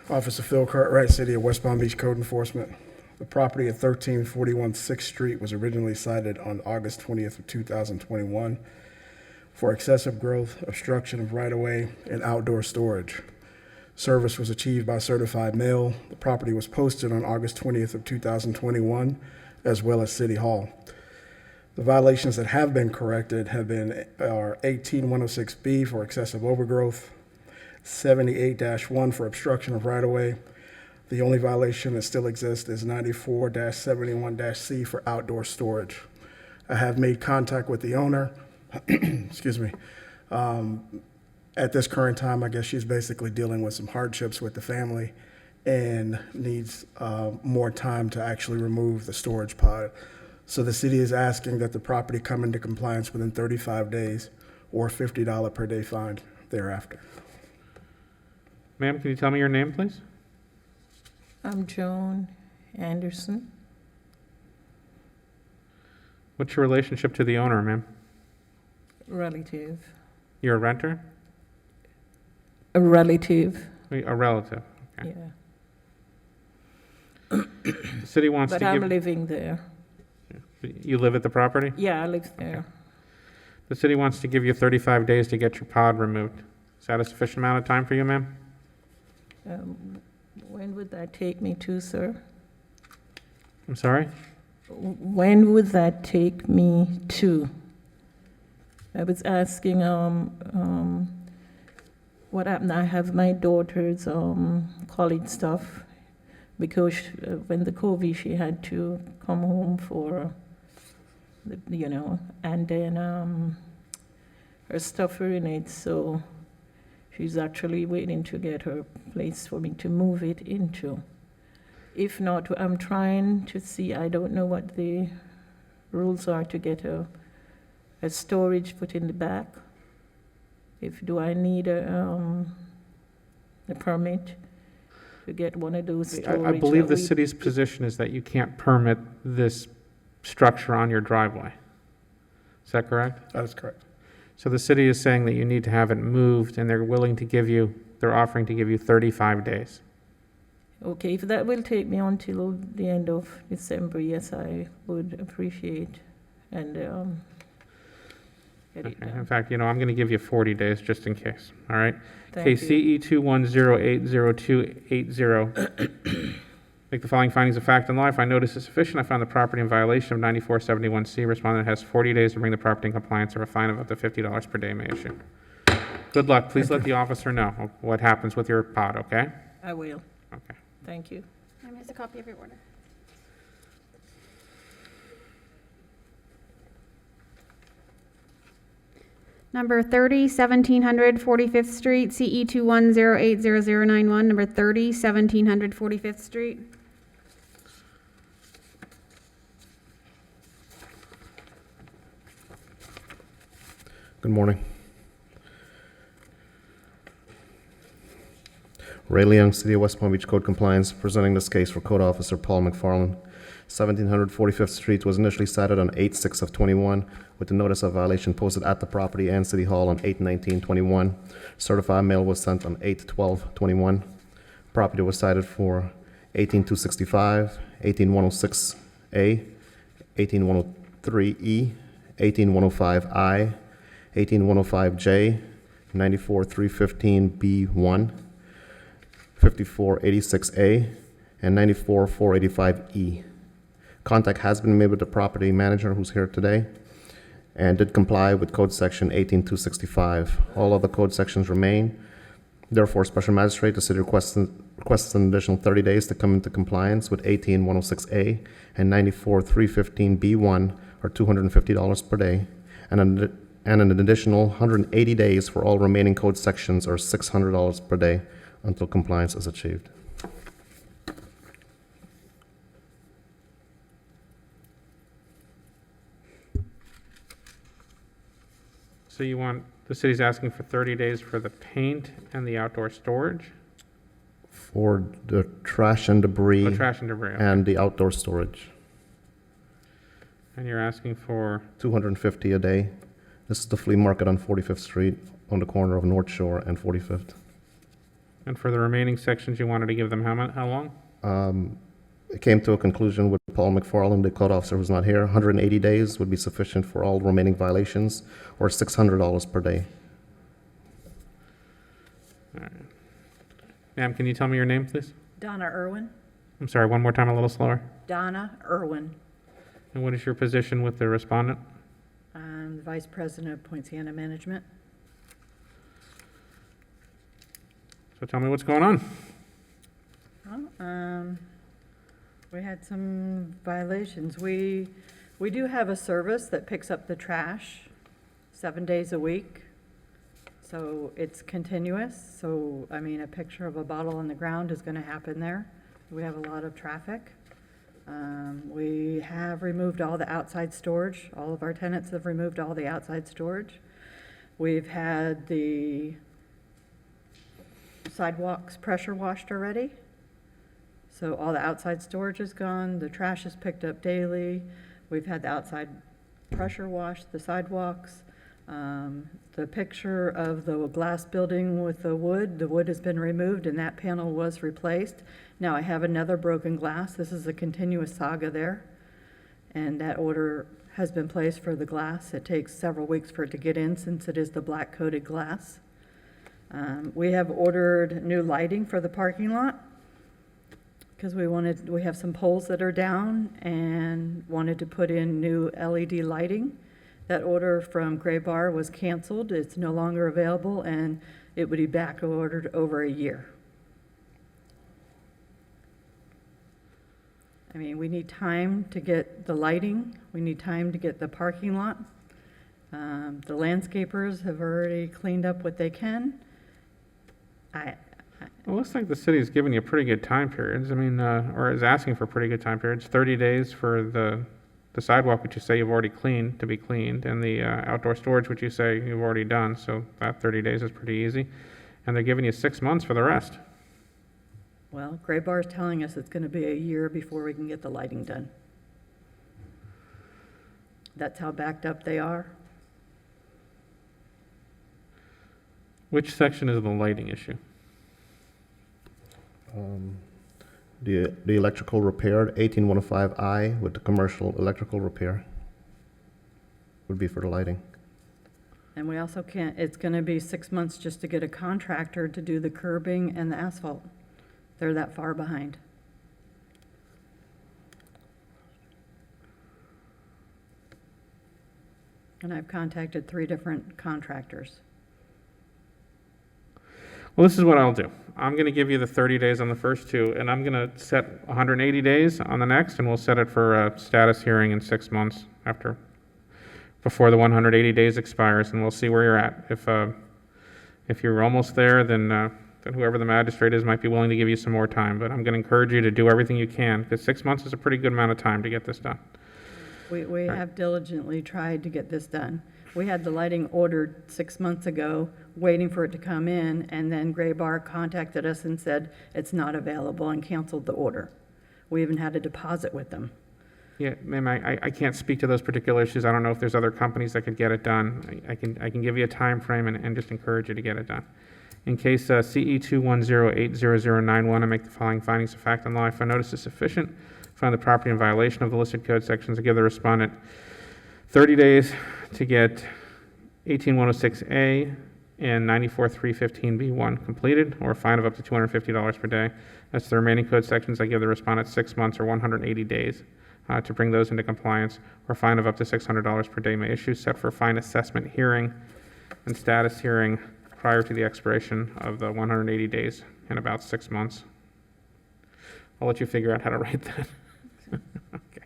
Officer Phil Cartwright, City of West Palm Beach Code Enforcement. The property at 1341 6th Street was originally cited on August 20th of 2021 for excessive growth, obstruction of right-of-way, and outdoor storage. Service was achieved by certified mail. The property was posted on August 20th of 2021, as well as City Hall. The violations that have been corrected have been 18106B for excessive overgrowth, 78-1 for obstruction of right-of-way. The only violation that still exists is 94-71-C for outdoor storage. I have made contact with the owner. Excuse me. At this current time, I guess she's basically dealing with some hardships with the family and needs more time to actually remove the storage pod. So the city is asking that the property come into compliance within 35 days or a $50 per day fine thereafter. Ma'am, can you tell me your name, please? I'm Joan Anderson. What's your relationship to the owner, ma'am? Relative. You're a renter? A relative. A relative, okay. Yeah. The city wants But to I'm give... living there. You live at the property? Yeah, I live there. The city wants to give you 35 days to get your pod removed. Is that a sufficient amount of time for you, ma'am? When would that take me to, sir? I'm sorry? When would that take me to? I was asking, what happened, I have my daughter's college stuff, because when the COVID, she had to come home for, and then her stuff urinates, so she's actually waiting to get her place for me to move it into. If not, I'm trying to see, I don't know what the rules are to get a storage put in the back. Do I need a permit to get one of those storage? I believe the city's position is that you can't permit this structure on your driveway. Is that correct? That is correct. So the city is saying that you need to have it moved, and they're offering to give you 35 days. Okay, if that will take me until the end of December, yes, I would appreciate, and get it Okay. done. In fact, I'm going to give you 40 days just in case, all right? Thank you. KCE 210808280. Make the following findings of fact and law. If I notice is sufficient, I find the property in violation of 9471C. Respondent has 40 days to bring the property in compliance, or a fine of up to $50 per day may issue. Good luck. Please let the officer know what happens with your pod, okay? I will. Okay. Thank you. Here's a copy of your order. Number 30, 1700 45th Street, CE 210800091, number 30, 1700 45th Street. Good morning. Ray Leung, City of West Palm Beach Code Compliance, presenting this case for Code Officer Paul McFarland. 1700 45th Street was initially cited on 8/6 of 21, with the notice of violation posted at the property and City Hall on 8/19/21. Certified mail was sent on 8/12/21. Property was cited for 18265, 18106A, 18103E, 18105I, 18105J, 94315B1, 54886A, and 94485E. Contact has been made with the property manager, who's here today, and did comply with code section 18265. All other code sections remain. Therefore, Special Magistrate, the city requests an additional 30 days to come into compliance with 18106A and 94315B1, or $250 per day, and an additional 180 days for all remaining code sections, or $600 per day, until compliance is achieved. So the city's asking for 30 days for the paint and the outdoor storage? For the trash and debris. Oh, trash and debris, okay. And the outdoor storage. And you're asking for? $250 a day. This is the flea market on 45th Street, on the corner of North Shore and 45th. And for the remaining sections, you wanted to give them how long? It came to a conclusion with Paul McFarland, the code officer who's not here. 180 days would be sufficient for all remaining violations, or $600 per day. All right. Ma'am, can you tell me your name, please? Donna Irwin. I'm sorry, one more time, a little slower. Donna Irwin. And what is your position with the respondent? I'm the Vice President of Poinciana Management. So tell me what's going on. Well, we had some violations. We do have a service that picks up the trash 7 days a week. So it's continuous. So, I mean, a picture of a bottle on the ground is going to happen there. We have a lot of traffic. We have removed all the outside storage. All of our tenants have removed all the outside storage. We've had the sidewalks pressure washed already. So all the outside storage is gone, the trash is picked up daily. We've had the outside pressure wash, the sidewalks. The picture of the glass building with the wood has been removed and that panel was replaced. Now I have another broken glass. This is a continuous saga there. and that order has been placed for the glass. It takes several weeks for it to get in since it is the black coated glass. We have ordered new lighting for the parking lot because we have some poles that are down and wanted to put in new LED lighting. That order from Gray Bar was canceled. It's no longer available, and it would be back ordered over a year. I mean, we need time to get the lighting. We need time to get the parking lot. The landscapers have already cleaned up what they can. Well, it looks like the city's giving you pretty good time periods. I mean, or is asking for pretty good time periods. 30 days for the sidewalk, which you say you've already cleaned, to be cleaned, and the outdoor storage, which you say you've already done. So that 30 days is pretty easy. And they're giving you 6 months for the rest. Well, Gray Bar is telling us it's going to be a year before we can get the lighting done. That's how backed up they are. Which section is the lighting issue? The electrical repair, 18105I with the commercial electrical repair would be for the lighting. And we also can't, it's going to be 6 months just to get a contractor to do the curbing and the asphalt. They're that far behind. And I've contacted 3 different contractors. Well, this is what I'll do. I'm going to give you the 30 days on the first 2, and I'm going to set 180 days on the next, and we'll set it for a status hearing in 6 months before the 180 days expires, and we'll see where you're at. If you're almost there, then whoever the magistrate is might be willing to give you some more time. But I'm going to encourage you to do everything you can, because 6 months is a pretty good amount of time to get this done. We have diligently tried to get this done. We had the lighting ordered 6 months ago, waiting for it to come in, and then Gray Bar contacted us and said it's not available and canceled the order. We even had a deposit with them. Yeah, ma'am, I can't speak to those particular issues. I don't know if there's other companies that could get it done. I can give you a time frame and just encourage you to get it done. In case CE 210800091, I make the following findings of fact and law. If a notice is sufficient, find the property in violation of the listed code sections, I give the respondent 30 days to get 18106A and 94315B1 completed, or a fine of up to $250 per day. As to the remaining code sections, I give the respondent 6 months or 180 days to bring those into compliance, or a fine of up to $600 per day may issue, set for fine assessment hearing and status hearing prior to the expiration of the 180 days in about 6 months. I'll let you figure out how to write that. Okay.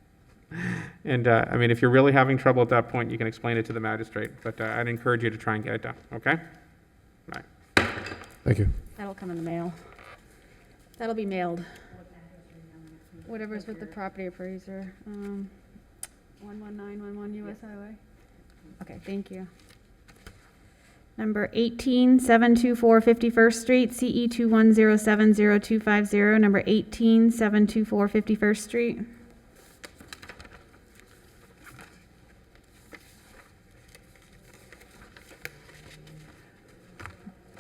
And I mean, if you're really having trouble at that point, you can explain it to the magistrate, but I'd encourage you to try and get it done, okay? Right. Thank you. That'll come in the mail. That'll be mailed. Whatever's with the property appraiser. 11911 US Highway. Okay, thank you. Number 18724 51st Street, CE 210700250. Number 18724 51st Street.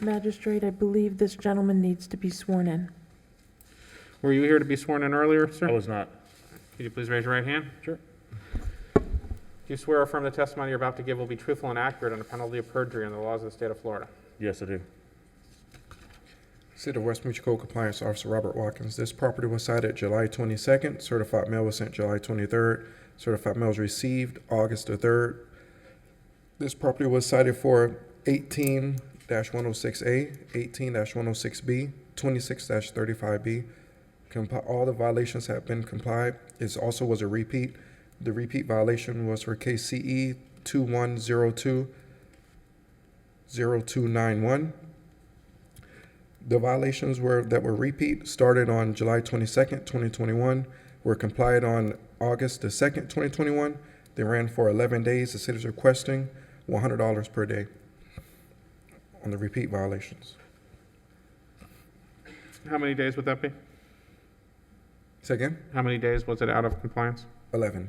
Magistrate, I believe this gentleman needs to be sworn in. Were you here to be sworn in earlier, sir? I was not. Could you please raise your right hand? Sure. Do you swear or affirm the testimony you're about to give will be truthful and accurate under penalty of perjury and the laws of the state of Florida? Yes, I do. City of West Palm Beach Code Compliance Officer Robert Watkins. This property was cited July 22nd. Certified mail was sent July 23rd. Certified mail was received August the 3rd. This property was cited for 18-106A, 18-106B, 26-35B. All the violations have been complied. It also was a repeat. The repeat violation was for case CE 2102-0291. The violations that were repeat started on July 22nd, 2021, were complied on August the 2nd, 2021. They ran for 11 days. The city is requesting $100 per day on the repeat violations. How many days would that be? Say again? How many days was it out of compliance? 11.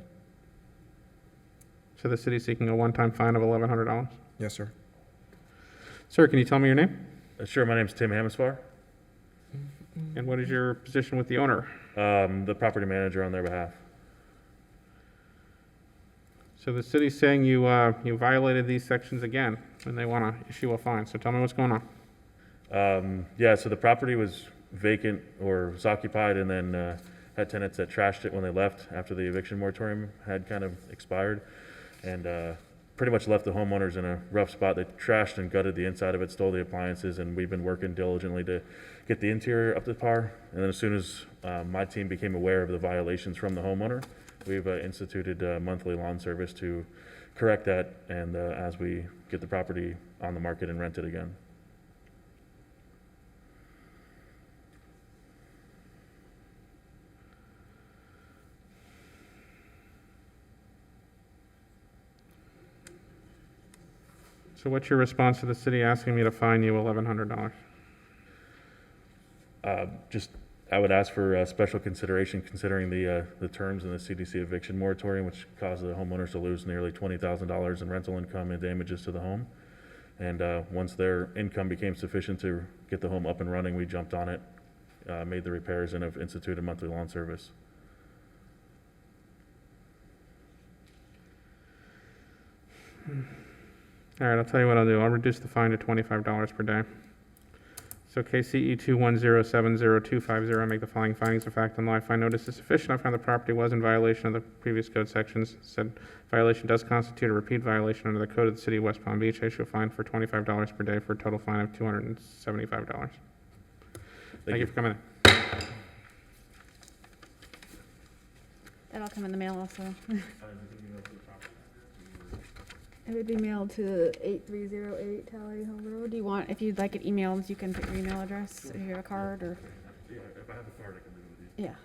So the city's seeking a one-time fine of $1,100? Yes, sir. Sir, can you tell me your name? Sure, my name's Tim Hamasfar. And what is your position with the owner? The property manager on their behalf. So the city's saying you violated these sections again, and they want to issue a fine. So tell me what's going on. Yeah, so the property was vacant or was occupied, and then had tenants that trashed it when they left after the eviction moratorium had kind of expired, and pretty much left the homeowners in a rough spot. They trashed and gutted the inside of it, stole the appliances, and we've been working diligently to get the interior up to par. And then as soon as my team became aware of the violations from the homeowner, we've instituted a monthly lawn service to correct that, and as we get the property on the market and rent it again. So what's your response to the city asking me to fine you $1,100? I would ask for special consideration considering the terms in the CDC eviction moratorium, which caused the homeowners to lose nearly $20,000 in rental income and damages to the home. And once their income became sufficient to get the home up and running, we jumped on it, made the repairs, and have instituted a monthly lawn service. All right, I'll tell you what I'll do. I'll reduce the fine to $25 per day. So KCE 2107025, I make the following findings of fact and law. I find notice is sufficient. I find the property was in violation of the previous code sections. Said violation does constitute a repeat violation under the code of the city of West Palm Beach. I issue a fine for $25 per day for a total fine of $275. Thank you for coming in. That'll come in the mail also. It would be mailed to 8308 Tally Hill Road. Do you want, if you'd like it emailed, you can put your email address, if you have a card, or? Yeah, if I have a card, I can leave it with you. Yeah.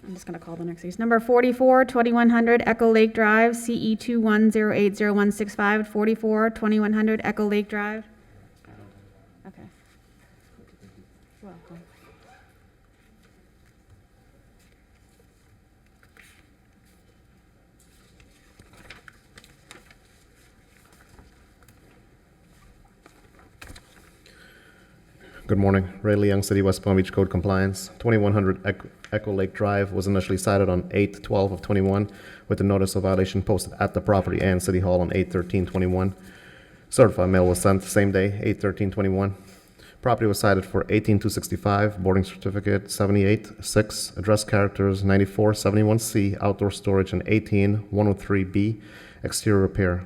I'm just gonna call the next case. Number 44, 2100 Echo Lake Drive, CE 210800165, 44, 2100 Echo Lake Drive. Okay. Welcome. Good morning. Ray Leung, City West Palm Beach Code Compliance. 2100 Echo Lake Drive was initially cited on 8/12 of 21 with the notice of violation posted at the property and City Hall on 8/13/21. Certified mail was sent the same day, 8/13/21. Property was cited for 18265, boarding certificate 78/6, address characters 9471C, outdoor storage, and 18103B, exterior repair.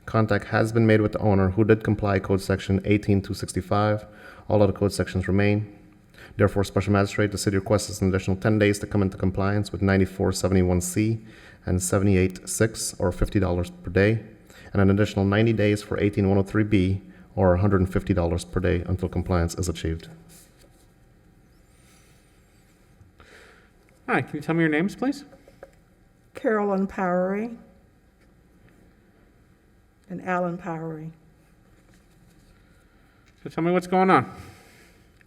Contact has been made with the owner who did comply code section 18265. All other code sections remain. Therefore, Special Magistrate, the city requests an additional 10 days to come into compliance with 9471C and 78/6, or $50 per day, and an additional 90 days for 18103B, or $150 per day until compliance is achieved. Hi, can you tell me your names, please? Carolyn Powery and Alan Powery. So tell me what's going on.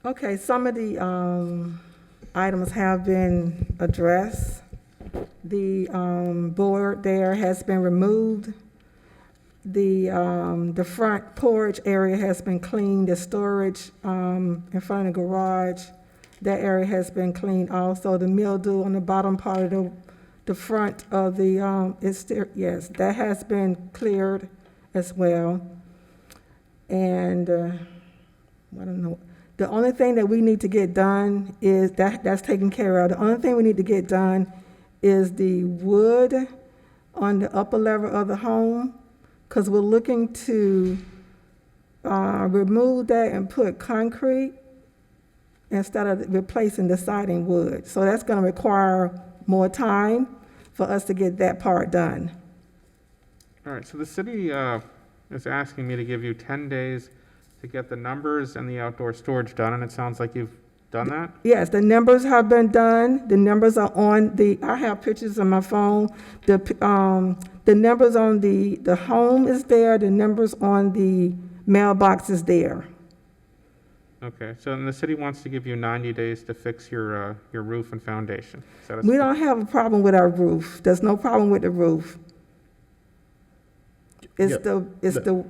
Okay, some of the items have been addressed. The board there has been removed. The front porch area has been cleaned. The storage in front of the garage, that area has been cleaned also. The mildew on the bottom part of the front of the, yes, that has been cleared as well. And I don't know. The only thing that we need to get done is that's taken care of. The only thing we need to get done is the wood on the upper level of the home, because we're looking to remove that and put concrete instead of replacing the siding wood. So that's going to require more time for us to get that part done. All right, so the city is asking me to give you 10 days to get the numbers and the outdoor storage done, and it sounds like you've done that? Yes, the numbers have been done. The numbers are on I have pictures on my phone. The numbers on the home is there. The numbers on the mailbox is there. Okay, so then the city wants to give you 90 days to fix your roof and foundation. Is that We don't have a problem with our roof. There's no problem with the roof. It's the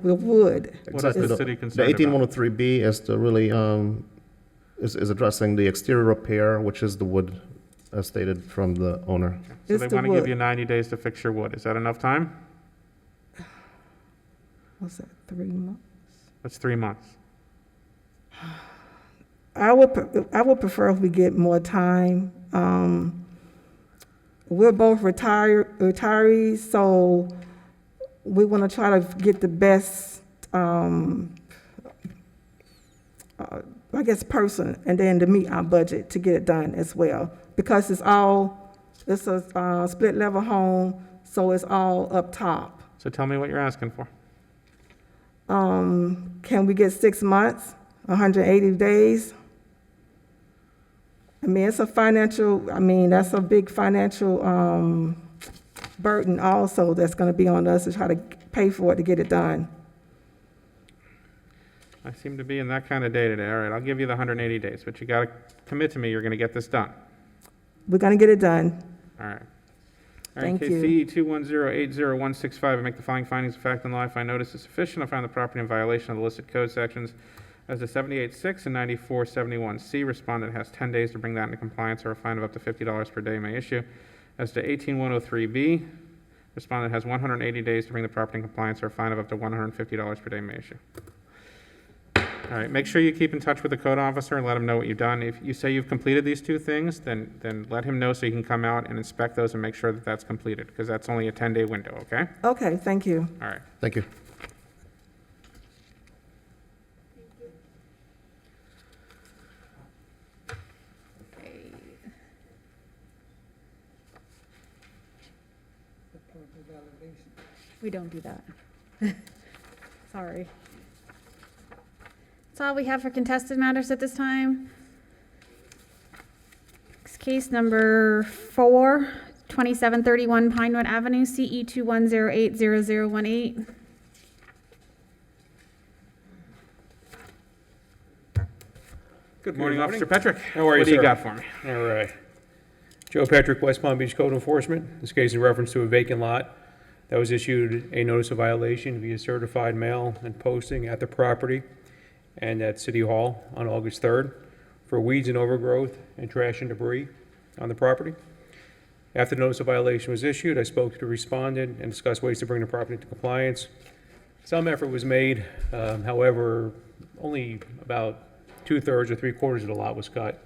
wood. What is the city concerned The about? 18103B is the really is addressing the exterior repair, which is the wood as stated from the owner. So It's they the want to give wood. you 90 days to fix your wood. Is that enough time? What's that, 3 months? That's 3 months. I would prefer if we get more time. We're both retirees, so we want to try to get the best, I guess, person, and then to meet our budget to get it done as well. Because it's a split level home, so it's all up top. So tell me what you're asking for. Can we get 6 months, 180 days? I mean, it's a financial, I mean, that's a big financial burden also that's going to be on us to try to pay for it to get it done. I seem to be in that kind of day today. All right, I'll give you the 180 days, but you got to commit to me you're going to get this done. We're going to get it done. All right. Thank case you. CE 21080-165, I make the following findings of fact and law. I find notice is sufficient. I find the property in violation of the listed code sections as to 78.6 and 94.71C. Respondent has 10 days to bring that into compliance, or a fine of up to $50 per day may issue. As to 18103B, respondent has 180 days to bring the property in compliance, or a fine of up to $150 per day may issue. All right, make sure you keep in touch with the code officer and let him know what you've done. If you say you've completed these 2 things, then let him know so he can come out and inspect those and make sure that that's completed, because that's only a 10-day window, okay? Okay, thank you. All right. Thank you. We don't do that. Sorry. That's all we have for contested matters at this time. Next case number 4, 2731 Pinewood Avenue, CE 210800018. Good morning, Officer Petrick. How are you, What do you sir? got for me? All right. Joe Patrick, West Palm Beach Code Enforcement. This case in reference to a vacant lot that was issued a notice of violation via certified mail and posting at the property and at City Hall on August 3rd for weeds and overgrowth and trash and debris on the property. After the notice of violation was issued, I spoke to the respondent and discussed ways to bring the property into compliance. Some effort was made, however, only about 2/3 or 3/4 of the lot was cut.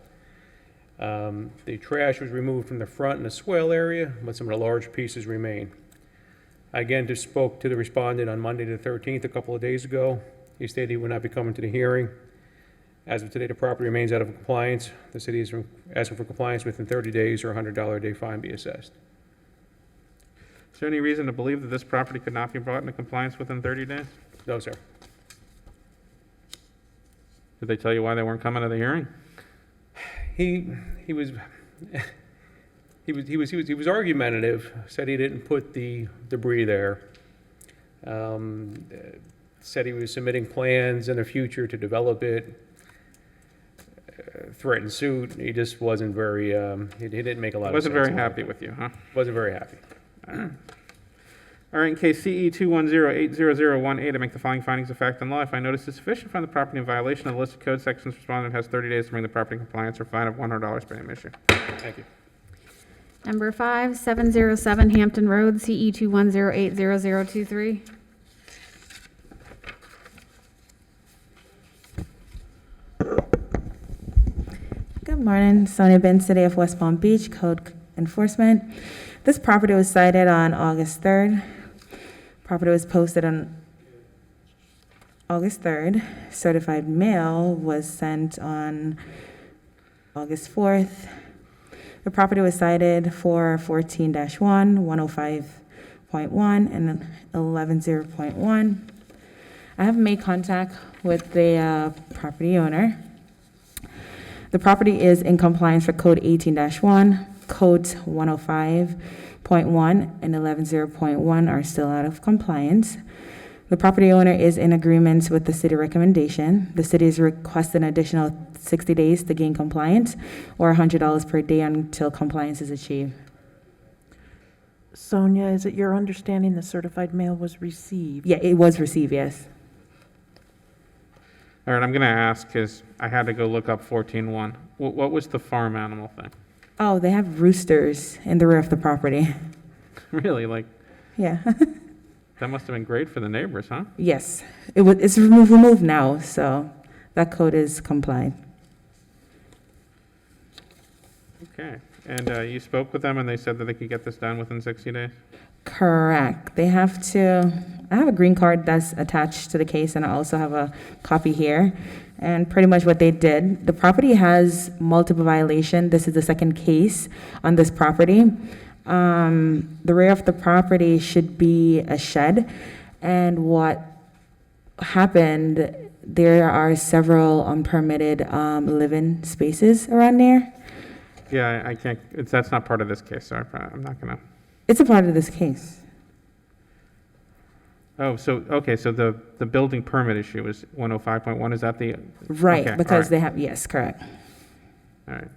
The trash was removed from the front and the swale area, but some of the large pieces remain. I again just spoke to the respondent on Monday the 13th, a couple of days ago. He stated he would not be coming to the hearing. As of today, the property remains out of compliance. The city is asking for compliance within 30 days or a $100 a day fine be assessed. Is there any reason to believe that this property could not be brought into compliance within 30 days? No, sir. Did they tell you why they weren't coming to the hearing? He was argumentative, said he didn't put the debris there. Said he was submitting plans in the future to develop it, threatened suit. He just wasn't very, he didn't make a lot of sense. Wasn't very happy with you, huh? Wasn't very happy. All right, in case CE 2108018, I make the following findings of fact and law. If I notice is sufficient, find the property in violation of the listed code sections, respondent has 30 days to bring the property in compliance, or fine of $100 per name issue. Thank you. Number 5, 707 Hampton Road, CE 210800023. Good morning, Sonia Ben, City of West Palm Beach, Code Enforcement. This property was cited on August 3rd. Property was posted on August 3rd. Certified mail was sent on August 4th. The property was cited for 14-1, 105.1, and 110.1. I have made contact with the property owner. The property is in compliance for Code 18-1, Codes 105.1 and 110.1 are still out of compliance. The property owner is in agreement with the city recommendation. The city is requesting an additional 60 days to gain compliance, or $100 per day until compliance is achieved. Sonia, is it your understanding the certified mail was received? Yeah, it was received, yes. All right, I'm going to ask, because I had to go look up 14.1. What was the farm animal thing? Oh, they have roosters in the rear of the property. Really, like, Yeah. that must have been great for the neighbors, huh? Yes. It's removed now, so that code is compliant. Okay. And you spoke with them and they said that they could get this done within 60 days? Correct. They have to, I have a green card that's attached to the case, and I also have a copy here. And pretty much what they did, the property has multiple violation. This is the second case on this property. The rear of the property should be a shed. And what happened, there are several unpermitted living spaces around there. Yeah, I can't, that's not part of this case, so I'm not gonna. It's a part of this case. Oh, so, okay, so the building permit issue is 105.1, is that the? Right, Okay, all because right. they have, yes, correct. All right.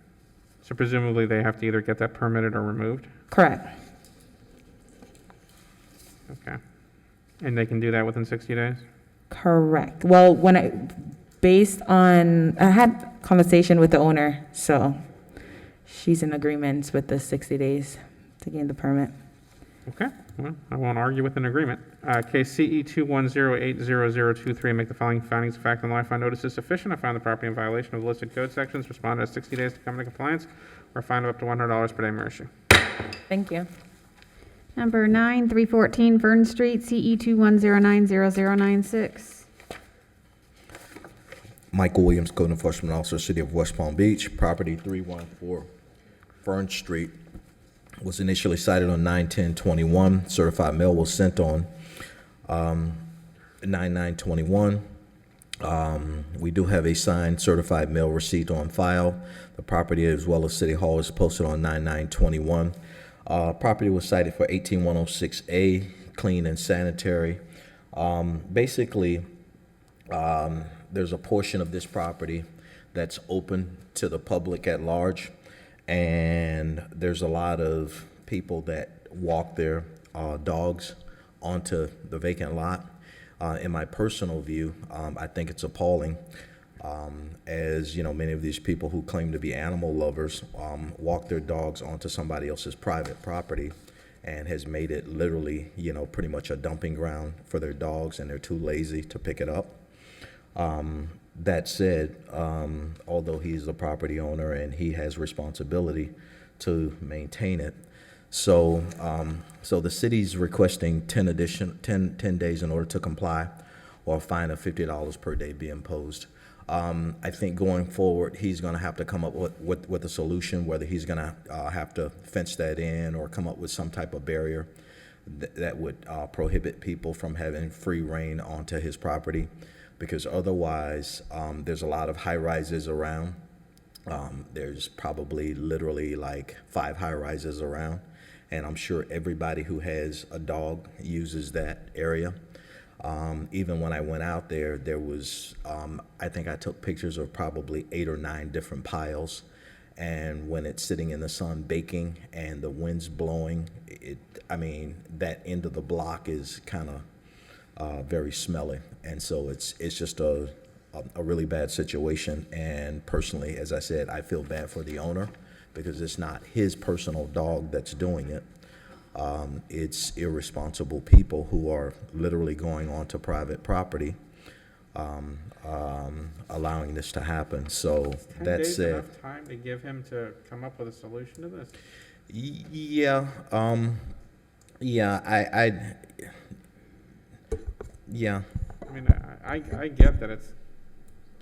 So presumably they have to either get that permitted or removed? Correct. Okay. And they can do that within 60 days? Correct. Well, based on, I had conversation with the owner, so she's in agreement with the 60 days to gain the permit. Okay, well, I won't argue with an agreement. Case CE 210800023, make the following findings of fact and law. I find notice is sufficient. I find the property in violation of the listed code sections. Respond has 60 days to come into compliance, or a fine of up to $100 per day per issue. Thank you. Number 9, 314 Fern Street, CE 210900096. Michael Williams, Code Enforcement Officer, City of West Palm Beach. Property 314 Fern Street was initially cited on 9/10/21. Certified mail was sent on 9/9/21. We do have a signed certified mail receipt on file. The property, as well as City Hall, is posted on 9/9/21. Property was cited for 18106A, clean and sanitary. Basically, there's a portion of this property that's open to the public at large, and there's a lot of people that walk their dogs onto the vacant lot. In my personal view, I think it's appalling, as you know, many of these people who claim to be animal lovers walk their dogs onto somebody else's private property, and has made it literally, you know, pretty much a dumping ground for their dogs, and they're too lazy to pick it up. That said, although he's the property owner and he has responsibility to maintain it, so the city's requesting 10 days in order to comply, or a fine of $50 per day be imposed. I think going forward, he's going to have to come up with a solution, whether he's going to have to fence that in or come up with some type of barrier that would prohibit people from having free reign onto his property, because otherwise there's a lot of high-rises around. There's probably literally like 5 high-rises around, and I'm sure everybody who has a dog uses that area. Even when I went out there, there was, I think I took pictures of probably 8 or 9 different piles. And when it's sitting in the sun baking and the wind's blowing, that end of the block is kind of very smelly. And so it's just a really bad situation. And personally, as I said, I feel bad for the owner, because it's not his personal dog that's doing it. It's irresponsible people who are literally going onto private property, allowing this to happen. So 10 that days said, enough time to give him to come up with a solution to this? yeah, yeah. I mean, I get that it's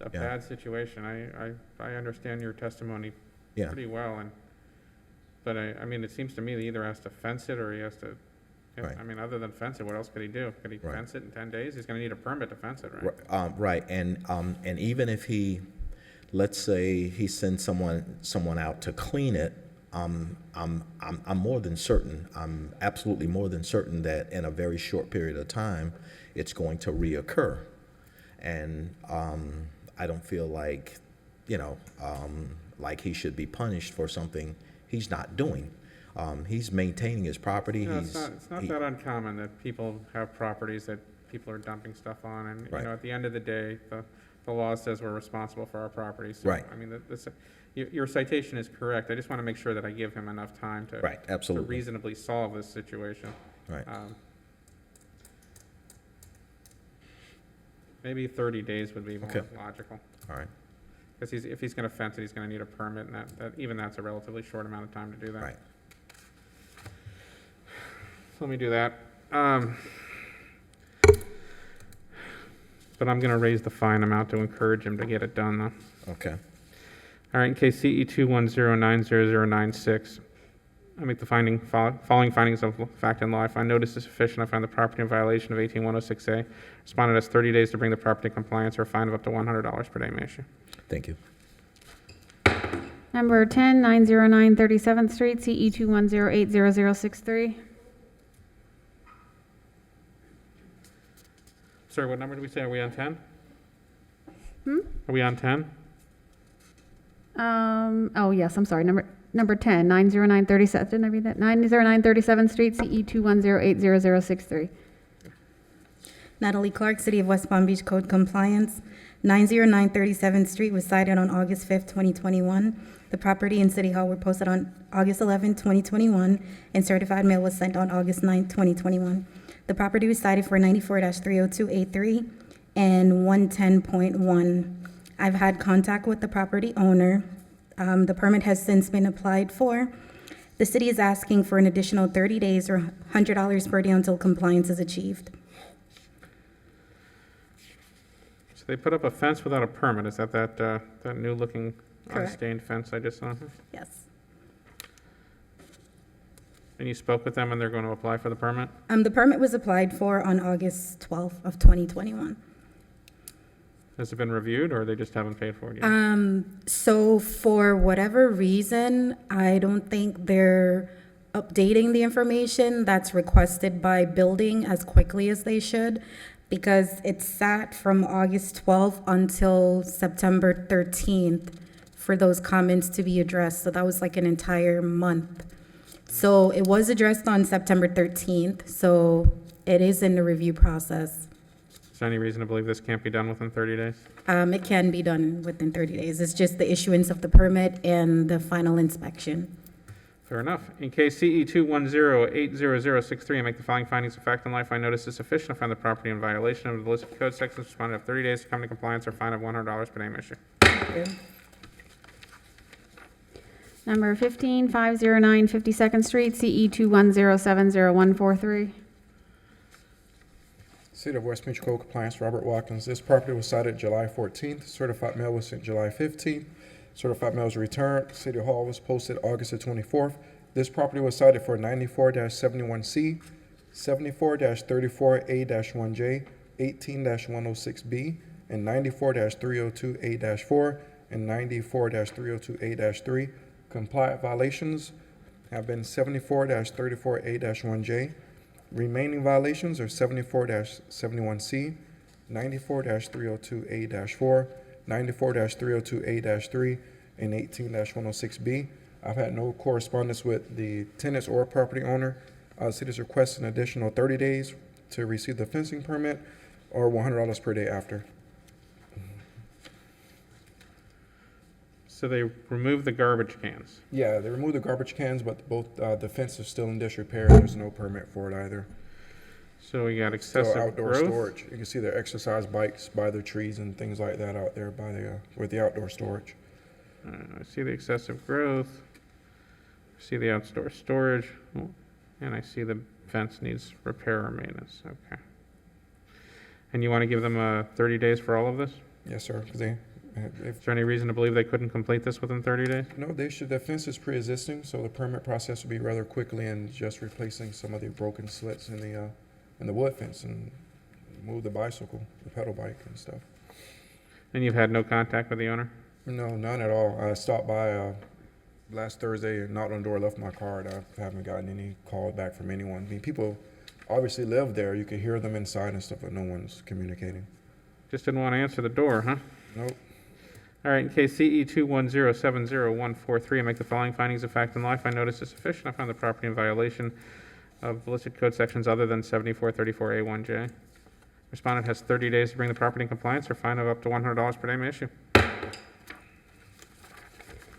a Yeah. bad situation. I understand your testimony Yeah. pretty well, but I mean, it seems to me that he either has to fence it or he has to, Right. I mean, other than fence it, what else could he do? Could he Right. fence it in 10 days? He's gonna need a permit to fence it, right? Right, and even if he, let's say he sends someone out to clean it, I'm more than certain, I'm absolutely more than certain that in a very short period of time, it's going to reoccur. And I don't feel like, like he should be punished for something he's not doing. He's maintaining his property. No, it's not that uncommon that people have properties that people are dumping stuff on, and Right. at the end of the day, the the law says we're responsible for our property. So, Right. I mean, your citation is correct. I just want to make sure that I give him enough time to. Right, absolutely. To reasonably solve this situation. Right. Maybe 30 days would be more Okay. logical. All right. Because if he's going to fence it, he's going to need a permit, and even that's a relatively short amount of time to do that. Right. So let me do that. But I'm going to raise the fine amount to encourage him to get it done, though. Okay. All right, in case CE 210900096, I make the following findings of fact and law. I find notice is sufficient. I find the property in violation of 18106A. Respondent has 30 days to bring the property to compliance, or a fine of up to $100 per day may issue. Thank you. Number 10, 909 37th Street, CE 210800063. Sorry, what number did we say? Are we on 10? Hmm? Are we on 10? Oh, yes, I'm sorry. Number 10, 909 37th, didn't I read that? 909 37th Street, CE 210800063. Natalie Clark, City of West Palm Beach Code Compliance. 909 37th Street was cited on August 5th, 2021. The property and City Hall were posted on August 11th, 2021, and certified mail was sent on August 9th, 2021. The property was cited for 94-302A3 and 110.1. I've had contact with the property owner. The permit has since been applied for. The city is asking for an additional 30 days or $100 per day until compliance is achieved. So they put up a fence without a permit. Is that new looking Correct. unstained fence I just saw? Yes. And you spoke with them and they're going to apply for the permit? The permit was applied for on August 12th of 2021. Has it been reviewed, or they just haven't paid for it yet? So for whatever reason, I don't think they're updating the information that's requested by building as quickly as they should, because it sat from August 12th until September 13th for those comments to be addressed. So that was like an entire month. So it was addressed on September 13th, so it is in the review process. Is there any reason to believe this can't be done within 30 days? It can be done within 30 days. It's just the issuance of the permit and the final inspection. Fair enough. In case CE 210800063, I make the following findings of fact and law. I find notice is sufficient. I find the property in violation of the listed code sections. Respondent have 30 days to come to compliance, or fine of $100 per day may issue. Number 15, 509 52nd Street, CE 210700143. City of West Beach Code Compliance, Robert Watkins. This property was cited July 14th. Certified mail was sent July 15th. Certified mail was returned. City Hall was posted August the 24th. This property was cited for 94-71C, 74-34A-1J, 18-106B, and 94-302A-4, and 94-302A-3. Compliant violations have been 74-34A-1J. Remaining violations are 74-71C, 94-302A-4, 94-302A-3, and 18-106B. I've had no correspondence with the tenants or property owner. Cities request an additional 30 days to receive the fencing permit, or $100 per day after. So they removed the garbage cans. Yeah, they removed the garbage cans, but both the fence is still in disrepair. There's no permit for it either. So we got Still excessive outdoor growth. storage. You can see their exercise bikes by the trees and things like that out there by the with the outdoor storage. I see the excessive growth. I see the outdoor storage. And I see the fence needs repair or maintenance. Okay. And you want to give them 30 days for all of this? Yes, sir. Because Is there any reason to believe they couldn't complete this within 30 days? No, they should. The fence is pre-existing, so the permit process will be rather quickly, and just replacing some of the broken slits in the wood fence, and move the bicycle, the pedal bike and stuff. And you've had no contact with the owner? No, none at all. I stopped by last Thursday and knocked on the door, left my card. I haven't gotten any call back from anyone. I mean, people obviously live there. You can hear them inside and stuff, but no one's communicating. Just didn't want to answer the door, huh? Nope. All right, in case CE 210700143, I make the following findings of fact and law. I find notice is sufficient. I find the property in violation of the listed code sections other than 7434A1J. Respondent has 30 days to bring the property in compliance or fine of up to $100 per day may issue.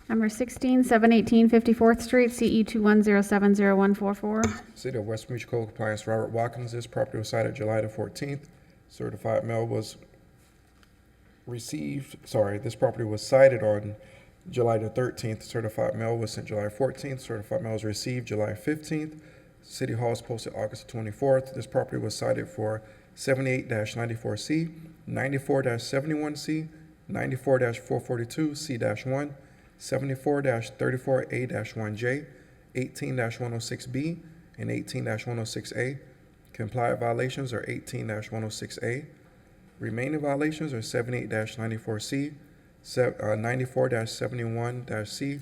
Number 16, 718 54th Street, CE 210701444. City of West Palm Beach Code Compliance, Robert Watkins. This property was cited July the 14th. Certified mail was received, this property was cited on July the 13th. Certified mail was sent July 14th. Certified mail was received July 15th. City Hall is posted August 24th. This property was cited for 78-94C, 94-71C, 94-442C-1, 74-34A-1J, 18-106B, and 18-106A. Compliant violations are 18-106A. Remaining violations are 78-94C, 94-71-C,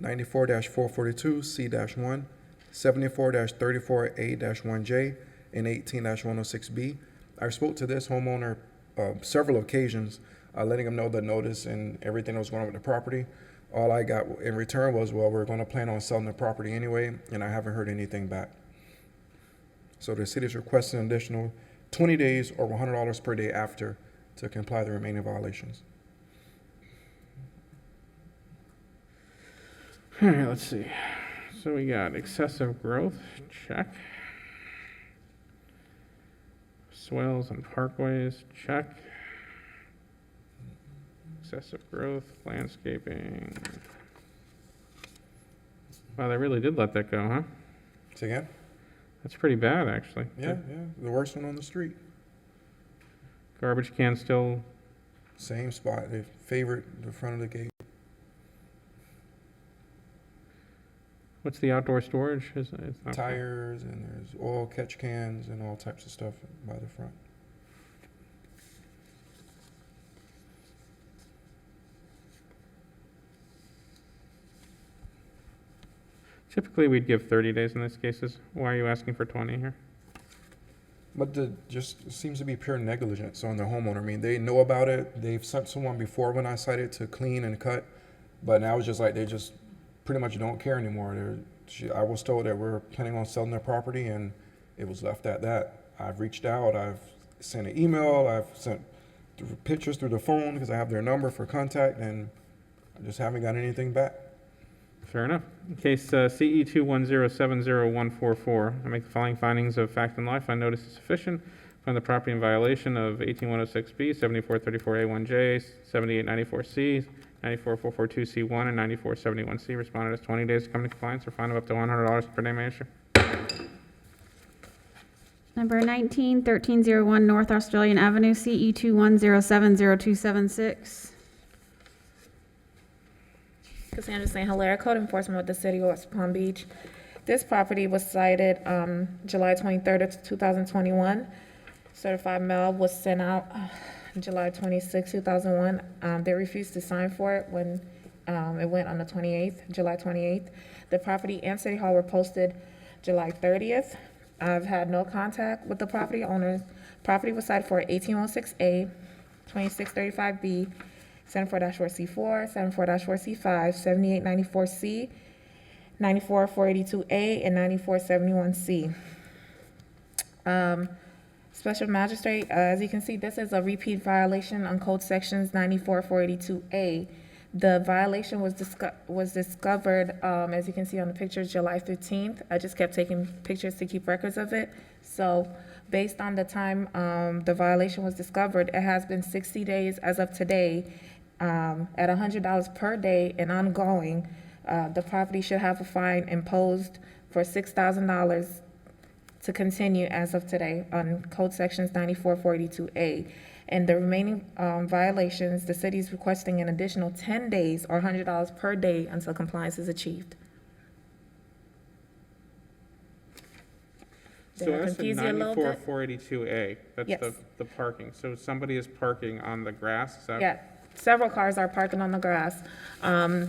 94-442C-1, 74-34A-1J, and 18-106B. I spoke to this homeowner several occasions, letting him know the notice and everything that was going on with the property. All I got in return was, well, we're going to plan on selling the property anyway, and I haven't heard anything back. So the city is requesting an additional 20 days or $100 per day after to comply with the remaining violations. All right, let's see. So we got excessive growth, check. Swales and parkways, check. Excessive growth, landscaping. Wow, they really did let that go, huh? Say again? That's pretty bad, actually. Yeah, the worst one on the street. Garbage can still. Same spot. They favored the front of the gate. What's the outdoor storage? It's not Tires, and there's oil catch cans and all types of stuff by the front. Typically, we'd give 30 days in these cases. Why are you asking for 20 here? But just seems to be pure negligence on the homeowner. I mean, they know about it. They've sent someone before when I cited to clean and cut, but now it's just like they just pretty much don't care anymore. I was told that we're planning on selling their property, and it was left at that. I've reached out. I've sent an email. I've sent pictures through the phone because I have their number for contact, and I just haven't got anything back. Fair enough. In case CE 210701444, I make the following findings of fact and law. I find notice is sufficient. Find the property in violation of 18106B, 7434A1J, 7894C, 94442C1, and 9471C. Respondent has 20 days to come to compliance or fine of up to $100 per day may issue. Number 19, 1301 North Australian Avenue, CE 210700276. Cassandra St. Hilaire, Code Enforcement with the City of West Palm Beach. This property was cited July 23rd of 2021. Certified mail was sent out July 26, 2001. They refused to sign for it when it went on the 28th, July 28th. The property and City Hall were posted July 30th. I've had no contact with the property owners. Property was cited for 1816A, 2635B, 74-4C4, 74-4C5, 7894C, 94482A, and 9471C. Special Magistrate, as you can see, this is a repeat violation on Code Sections 94482A. The violation was discovered, as you can see on the pictures, July 15th. I just kept taking pictures to keep records of it. So based on the time the violation was discovered, it has been 60 days as of today. At $100 per day and ongoing, the property should have a fine imposed for $6,000 to continue as of today on Code Sections 94482A. And the remaining violations, the city is requesting an additional 10 days or $100 per day until compliance is achieved. So that's the 94482A. That's Yes. the parking. So somebody is parking on the grass? Is that Yeah, several cars are parking on the grass.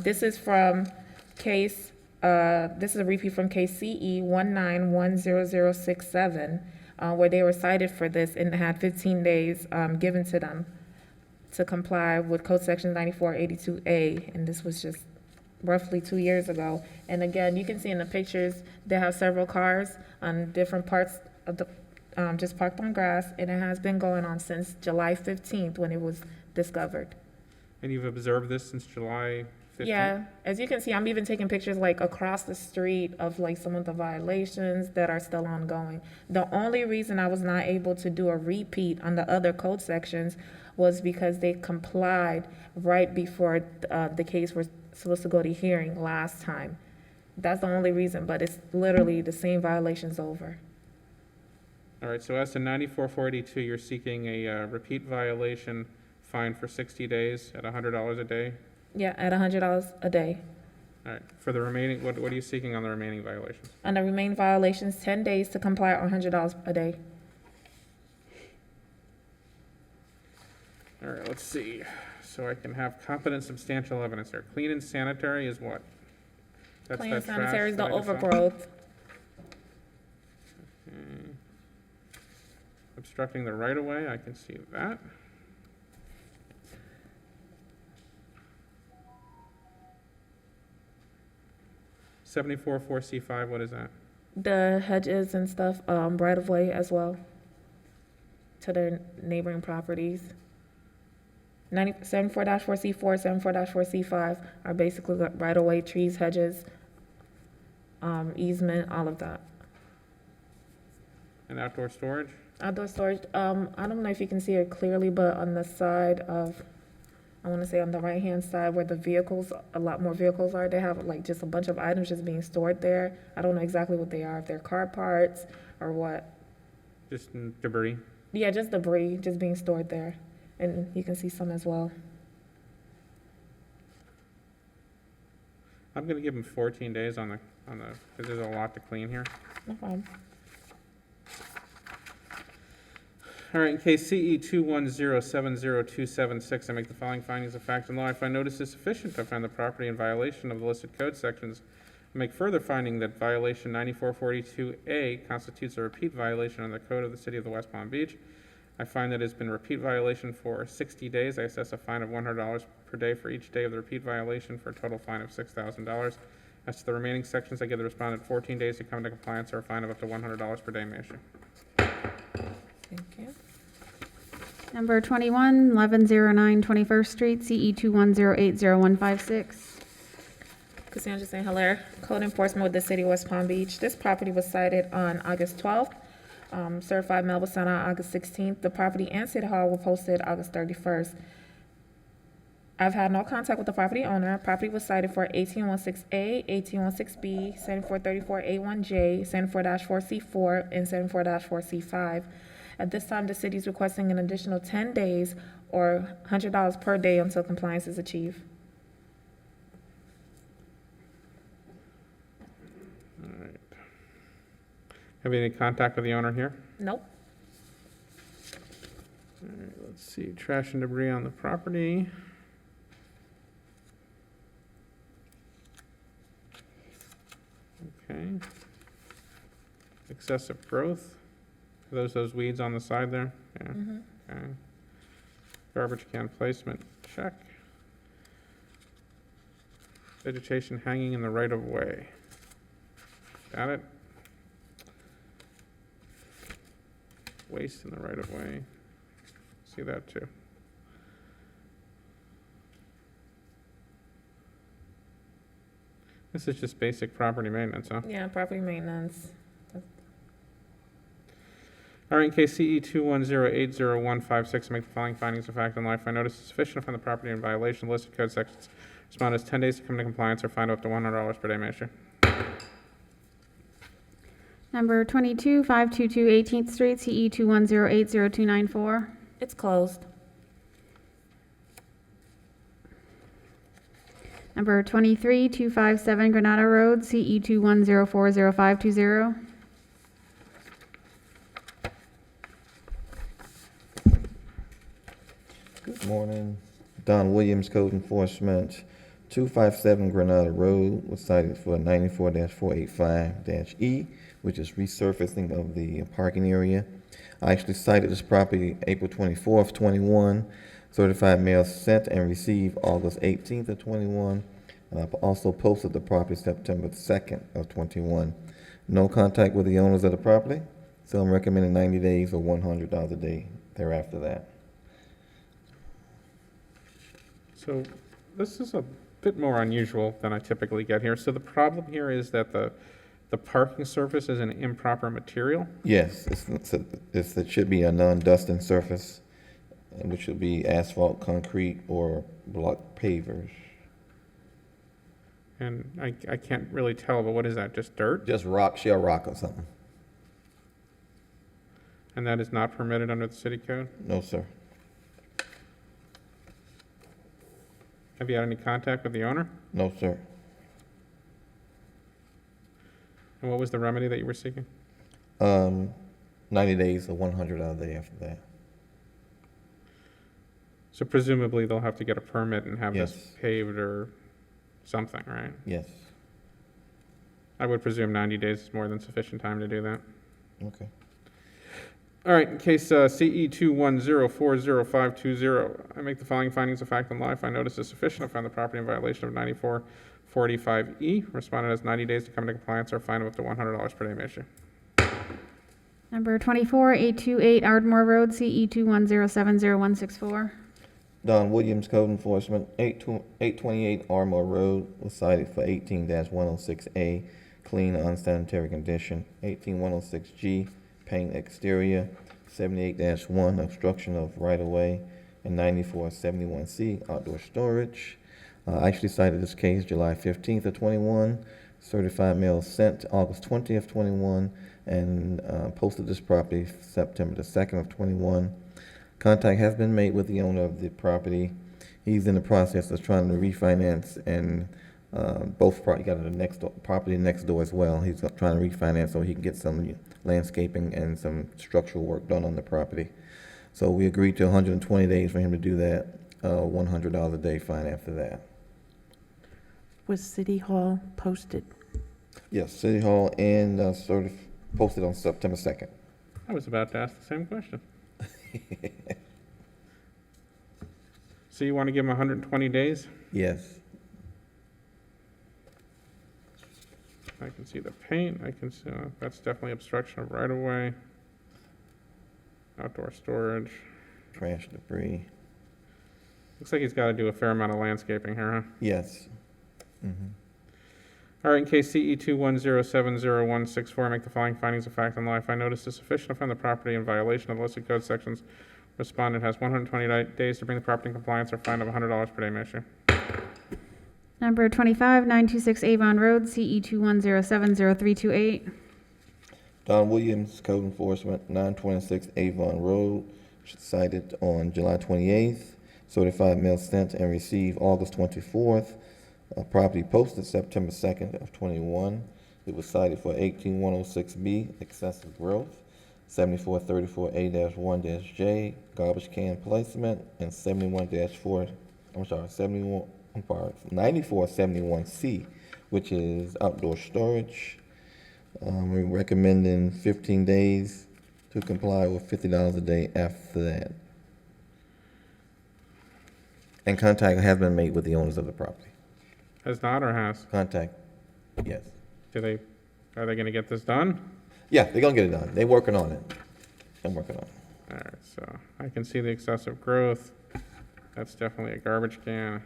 This is from case, this is a repeat from case CE 1910067, where they were cited for this and had 15 days given to them to comply with Code Section 9482A, and this was just roughly 2 years ago. And again, you can see in the pictures, they have several cars on different parts of just parked on grass, and it has been going on since July 15th when it was discovered. And you've observed this since July 15th? Yeah, as you can see, I'm even taking pictures like across the street of like some of the violations that are still ongoing. The only reason I was not able to do a repeat on the other code sections was because they complied right before the case was supposed to go to hearing last time. That's the only reason, but it's literally the same violations over. All right, so as to 94-482, you're seeking a repeat violation fine for 60 days at $100 a day? Yeah, at $100 a day. All right, for the remaining, what are you seeking on the remaining violations? On the remaining violations, 10 days to comply or $100 a day. All right, let's see. So I can have competent substantial evidence there. Clean and sanitary is what? That's Clean and that trash sanitary is the that I just saw? overgrowth. Okay. Obstructing the right-of-way, I can see that. Seventy-four 4C5, what is that? The hedges and stuff, right of way as well to their neighboring properties. 74-4C4, 74-4C5 are basically right of way, trees, hedges, easement, all of that. And outdoor storage? Outdoor storage, I don't know if you can see it clearly, but on the side of, I want to say on the right-hand side where the vehicles, a lot more vehicles are, they have like just a bunch of items just being stored there. I don't know exactly what they are, if they're car parts or what. Just debris? Yeah, just debris just being stored there. And you can see some as well. I'm gonna give them 14 days on the, because there's a lot to clean here. No problem. All right, in case CE 21070-276, I make the following findings of fact and law. I find notice is sufficient to find the property in violation of the listed code sections. I make further finding that violation 9442A constitutes a repeat violation of the code of the city of the West Palm Beach. I find that it's been a repeat violation for 60 days. I assess a fine of $100 per day for each day of the repeat violation for a total fine of $6,000. As to the remaining sections, I give the respondent 14 days to come into compliance or a fine of up to $100 per day may issue. Thank you. Number 21, 1109 21st Street, CE 210800156. Cassandra St. Hilaire, Code Enforcement with the City of West Palm Beach. This property was cited on August 12th. Certified mail was sent on August 16th. The property and City Hall were posted August 31st. I've had no contact with the property owner. Property was cited for 1816A, 1816B, 7434A1J, 74-4C4, and 74-4C5. At this time, the city is requesting an additional 10 days or $100 per day until compliance is achieved. All right. Have you any contact with the owner here? Nope. All right, let's see, trash and debris on the property. Okay. Excessive growth. Are those weeds on the side there? Yeah. Mhm. Okay. Garbage can placement, check. Vegetation hanging in the right of way. Got it. Waste in the right of way. See that too. This is just basic property maintenance, huh? Yeah, property maintenance. All right, in case CE 210800156, make the following findings of fact and law. I find notice is sufficient to find the property in violation of listed code sections. Respond has 10 days to come into compliance or fine up to $100 per day may issue. Number 22, 522 18th Street, CE 210800294. It's closed. Number 23, 257 Granada Road, CE 210400520. Good morning. Don Williams, Code Enforcement. 257 Granada Road was cited for 94-485-E, which is resurfacing of the parking area. I actually cited this property April 24th, 21. Certified mail sent and received August 18th of 21. And I also posted the property September 2nd of 21. No contact with the owners of the property. So I'm recommending 90 days or $100 a day thereafter that. So this is a bit more unusual than I typically get here. So the problem here is that the parking surface is an improper material? Yes, it should be a non-dusting surface, which should be asphalt, concrete, or block pavers. And I can't really tell, but what is that, just dirt? Just rock, shell rock or something. And that is not permitted under the city code? No, sir. Have you had any contact with the owner? No, sir. And what was the remedy that you were seeking? 90 days or $100 a day after that. So presumably they'll have to get a permit and have Yes. this paved or something, right? Yes. I would presume 90 days is more than sufficient time to do that. Okay. All right, in case CE 210400520, I make the following findings of fact and law. I find notice is sufficient. I find the property in violation of 9445E. Respondent has 90 days to come into compliance or a fine of up to $100 per day may issue. Number 24, 828 Ardmore Road, CE 210700164. Don Williams, Code Enforcement, 828 Armour Road, was cited for 18-106A, clean unsanitary condition, 18106G, paint exterior, 78-1, obstruction of right-of-way, and 9471C, outdoor storage. I actually cited this case July 15th of 21, certified mail sent August 20th of 21, and posted this property September the 2nd of 21. Contact has been made with the owner of the property. He's in the process of trying to refinance, and both got the property next door as well. He's trying to refinance so he can get some landscaping and some structural work done on the property. So we agreed to 120 days for him to do that, $100 a day fine after that. Was City Hall posted? Yes, City Hall and posted on September 2nd. I was about to ask the same question. So you want to give him 120 days? Yes. I can see the paint. I can see that's definitely obstruction of right of way. Outdoor storage. Trash, debris. Looks like he's got to do a fair amount of landscaping here, huh? Yes. Mm-hmm. All right, in case CE 210700164, make the following findings of fact and law. If I notice is sufficient to find the property in violation of the listed code sections, respondent has 120 days to bring the property in compliance or fine of $100 per day may issue. Number 25, 926 Avon Road, CE 210700328. Don Williams, Code Enforcement, 926 Avon Road, cited on July 28th, certified mail sent and received August 24th. Property posted September 2nd of 21. It was cited for 18106B, excessive growth, 7434A-1-J, garbage can placement, and 9471C, which is outdoor storage. We're recommending 15 days to comply with $50 a day after that. And contact has been made with the owners of the property. Has not or has? Contact, yes. Are they going to get this done? Yeah, they're gonna get it done. They're working on it. I'm working on it. All right, so I can see the excessive growth. That's definitely a garbage can.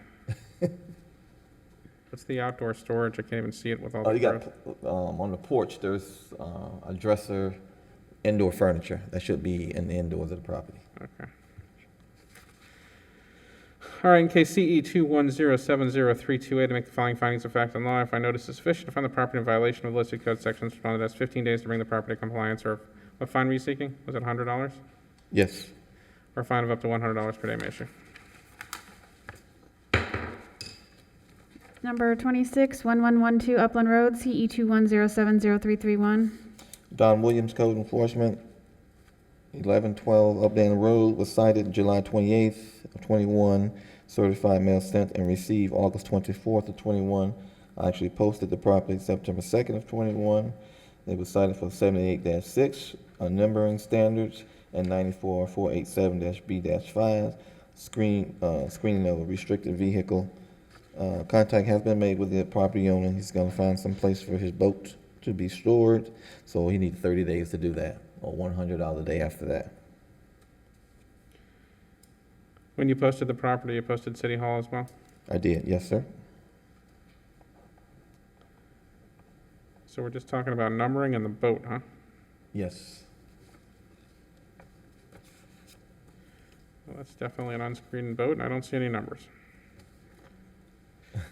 What's the outdoor storage? I can't even see it with all the You growth. got, on the porch, there's a dresser, indoor furniture that should be in the indoors of the property. Okay. All right, in case CE 210700328, to make the following findings of fact and law. If I notice is sufficient to find the property in violation of the listed code sections, respondent has 15 days to bring the property to compliance, or what fine were you seeking? Was it $100? Yes. Or a fine of up to $100 per day may issue. Number 26, 1112 Upland Road, CE 210700331. Don Williams, Code Enforcement, 1112 Upland Road, was cited July 28th of 21. Certified mail sent and received August 24th of 21. I actually posted the property September 2nd of 21. It was cited for 78-6 numbering standards and 94487-B-5 screening of a restricted vehicle. Contact has been made with the property owner. He's going to find some place for his boat to be stored, so he needs 30 days to do that. or $100 a day after that. When you posted the property, you posted City Hall as well? I did, yes, sir. So we're just talking about numbering and the boat, huh? Yes. Well, that's definitely an unscreened boat, and I don't see any numbers.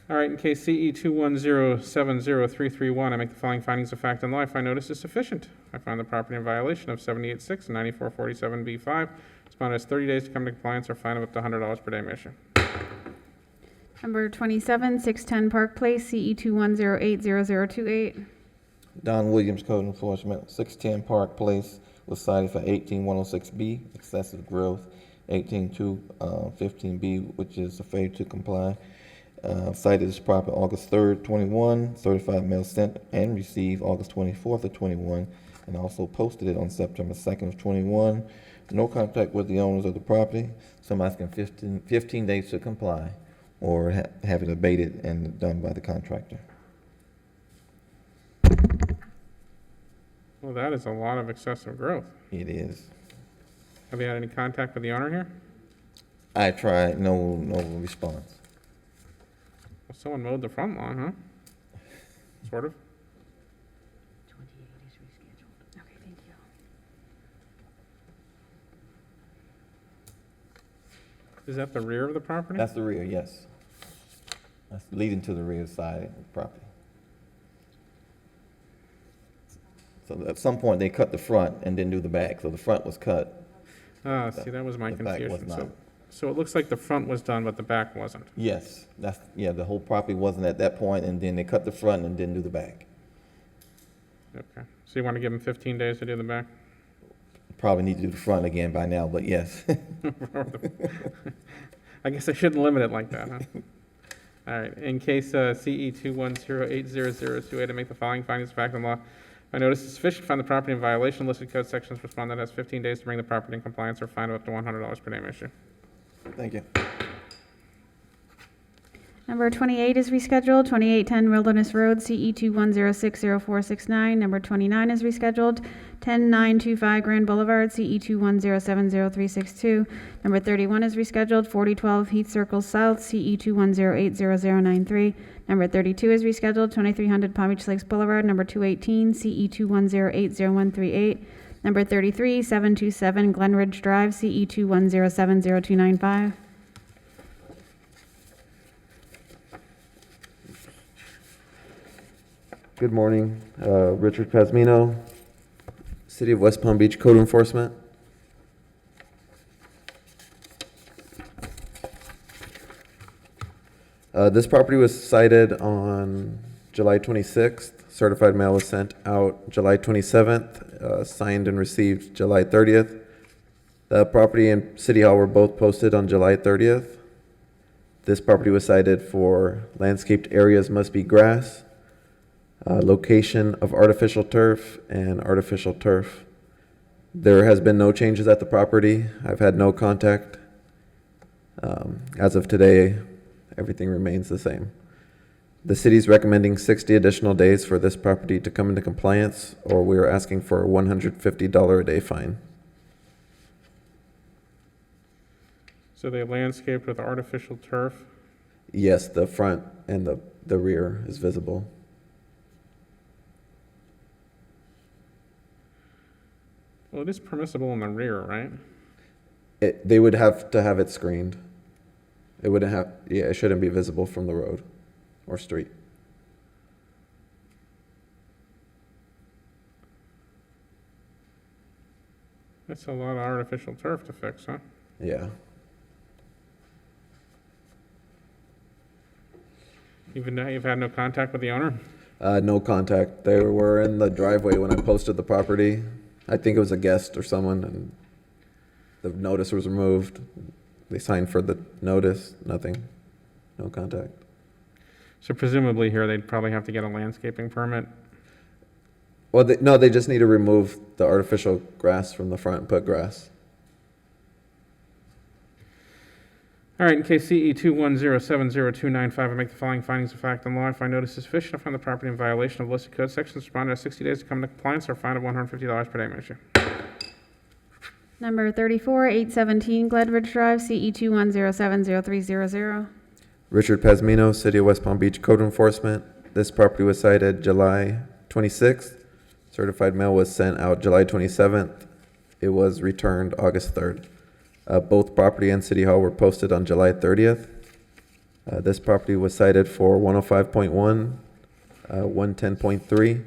All right, in case CE 21070-331, I make the following findings of fact and law. I find notice is sufficient. I find the property in violation of 78.6 and 9447B5. Respondent has 30 days to come to compliance or fine of up to $100 per day may issue. Number 27, 610 Park Place, CE 210800028. Don Williams, Code Enforcement, 610 Park Place was cited for 18106B, excessive growth, 18215B, which is a failure to comply. Cited this property August 3rd, 21, certified mail sent and received August 24th of 21, and also posted it on September 2nd of 21. No contact with the owners of the property, so I'm asking 15 days to comply or have it abated and done by the contractor. Well, that is a lot of excessive growth. It is. Have you had any contact with the owner here? I tried, no response. Well, someone mowed the front lawn, huh? Sort of. Okay, thank you. Is that the rear of the property? That's the rear, yes. That's leading to the rear side of the property. So at some point, they cut the front and didn't do the back, so the front was cut. Ah, see, that was my The back was confusion. not. So it looks like the front was done, but the back wasn't. Yes, the whole property wasn't at that point, and then they cut the front and didn't do the back. Okay. So you want to give them 15 days to do the back? Probably need to do the front again by now, but yes. I guess I shouldn't limit it like that, huh? All right. In case CE 210800028, I make the following findings of fact and law. I notice is sufficient to find the property in violation of listed code sections. Respondent has 15 days to bring the property in compliance or fine of up to $100 per day may issue. Thank you. Number 28 is rescheduled, 2810 Wilderness Road, CE 210600469. Number 29 is rescheduled, 10925 Grand Boulevard, CE 210700362. Number 31 is rescheduled, 4012 Heath Circle South, CE 210800093. Number 32 is rescheduled, 2300 Palm Beach Lakes Boulevard. Number 218, CE 210800138. Number 33, 727 Glen Ridge Drive, CE 210700295. Good morning, Richard Pasmino, City of West Palm Beach Code Enforcement. This property was cited on July 26th. Certified mail was sent out July 27th, signed and received July 30th. The property and City Hall were both posted on July 30th. This property was cited for landscaped areas must be grass, location of artificial turf, and artificial turf. There has been no changes at the property. I've had no contact. As of today, everything remains the same. The city's recommending 60 additional days for this property to come into compliance, or we are asking for a $150 a day fine. So they landscaped with artificial turf? Yes, the front and the rear is visible. Well, it is permissible in the rear, right? They would have to have it screened. It wouldn't have, yeah, it shouldn't be visible from the road or street. That's a lot of artificial turf to fix, huh? Yeah. Even though you've had no contact with the owner? No contact. They were in the driveway when I posted the property. I think it was a guest or someone, and the notice was removed. They signed for the notice, nothing, no contact. So presumably here, they'd probably have to get a landscaping permit? Well, no, they just need to remove the artificial grass from the front and put grass. All right, in case CE 210700295, I make the following findings of fact and law. If I notice is sufficient, I find the property in violation of listed code sections. Respondent has 60 days to come into compliance or fine of $150 per day may issue. Number 34, 817 Gledridge Drive, CE 210703000. Richard Pasmino, City of West Palm Beach Code Enforcement. This property was cited July 26th. Certified mail was sent out July 27th. It was returned August 3rd. Both property and City Hall were posted on July 30th. This property was cited for 105.1, 110.3.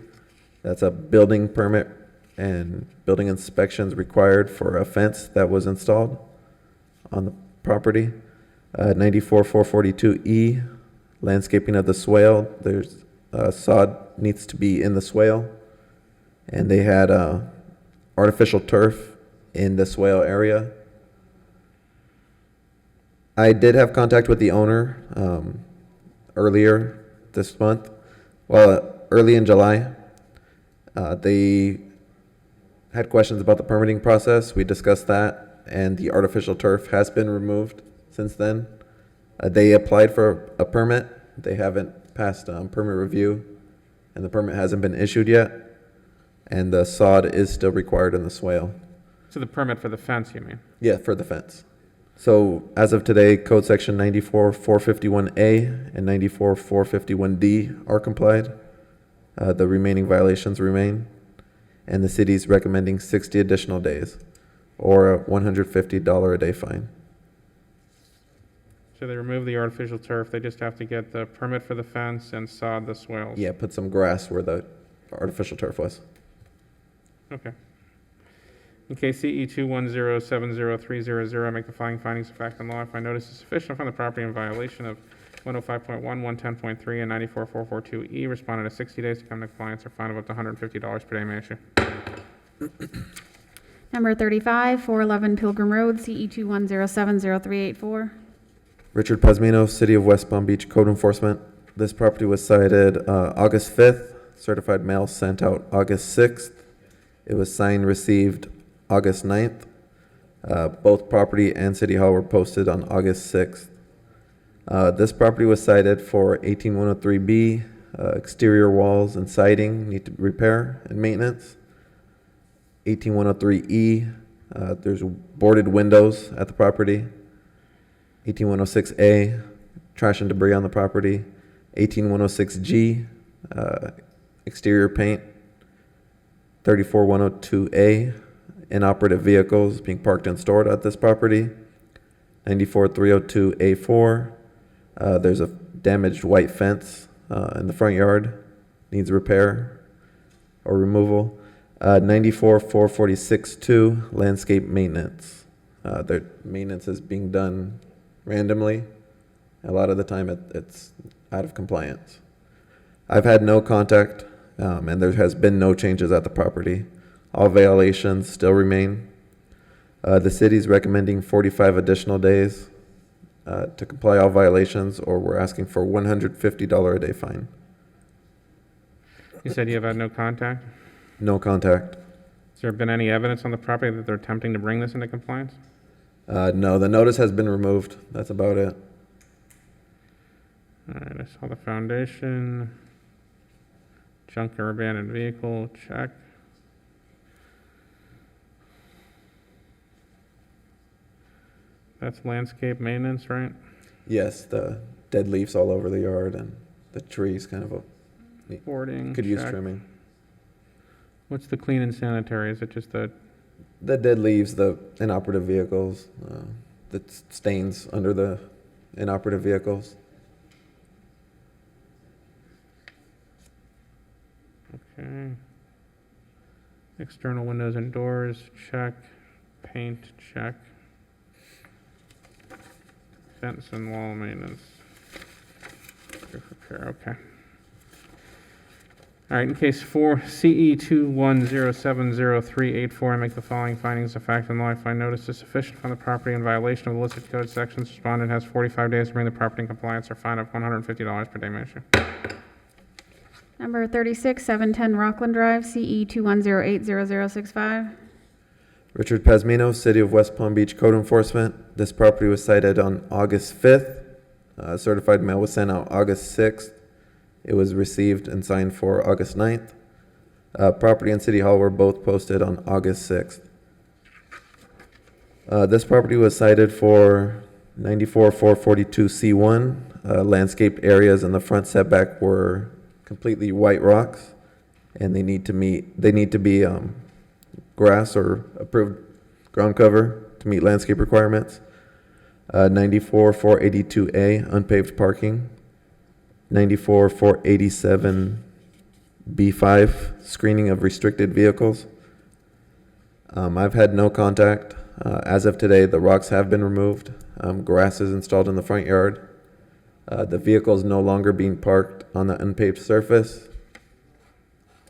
That's a building permit and building inspections required for a fence that was installed on the property. 94-442E, landscaping of the swale. There's sod needs to be in the swale, and they had artificial turf in the swale area. I did have contact with the owner earlier this month. Well, early in July. They had questions about the permitting process. We discussed that, and the artificial turf has been removed since then. They applied for a permit. They haven't passed permit review, and the permit hasn't been issued yet, and the sod is still required in the swale. So the permit for the fence, you mean? Yeah, for the fence. So as of today, code section 94-451A and 94-451D are complied. The remaining violations remain, and the city's recommending 60 additional days or a $150 a day fine. So they remove the artificial turf, they just have to get the permit for the fence and sod the swales? Yeah, put some grass where the artificial turf was. Okay. In case CE 210703000, make the following findings of fact and law. If I notice is sufficient from the property in violation of 105.1, 110.3, and 94-442E, responded to 60 days to come to compliance or fine of up to $150 per day may issue. Number 35, 411 Pilgrim Road, CE 210703884. Richard Pasmino, City of West Palm Beach Code Enforcement. This property was cited August 5th. Certified mail sent out August 6th. It was signed, received August 9th. Both property and City Hall were posted on August 6th. This property was cited for 18103B, exterior walls and siding need to repair and maintenance. 18103E, there's boarded windows at the property. 18106A, trash and debris on the property. 18106G, exterior paint. 34102A, inoperative vehicles being parked and stored at this property. 94302A4, there's a damaged white fence in the front yard, needs repair or removal. 94446-2, landscape maintenance. Their maintenance is being done randomly. A lot of the time it's out of compliance. I've had no contact, and there has been no changes at the property. All violations still remain. The city's recommending 45 additional days to comply all violations, or we're asking for $150 a day fine. You said you have had no contact? No contact. Has there been any evidence on the property that they're attempting to bring this into compliance? No, the notice has been removed. That's about it. All right, I saw the foundation. Junk or abandoned vehicle, check. That's landscape maintenance, right? Yes, the dead leaves all over the yard and the trees kind of Boarding, could use check. trimming. What's the clean and sanitary? Is it just the dead leaves, the inoperative vehicles, the stains under the inoperative vehicles. okay? External windows and doors, check. Paint, check. Fence and wall maintenance. Roof repair, okay. All right, in case CE 210703884, I make the following findings of fact and law. I find notice is sufficient from the property in violation of the listed code sections. Respondent has 45 days to bring the property in compliance or fine of $150 per day may issue. Number 36, 710 Rockland Drive, CE 210800065. Richard Pasmino, City of West Palm Beach Code Enforcement. This property was cited on August 5th. Certified mail was sent out August 6th. It was received and signed for August 9th. Property and City Hall were both posted on August 6th. This property was cited for 94-442C1. Landscaped areas in the front setback were completely white rocks, and they need to be grass or approved ground cover to meet landscape requirements. 94-482A, unpaved parking. 94-487B5, screening of restricted vehicles. I've had no contact. As of today, the rocks have been removed. Grass is installed in the front yard. The vehicle is no longer being parked on the unpaved surface.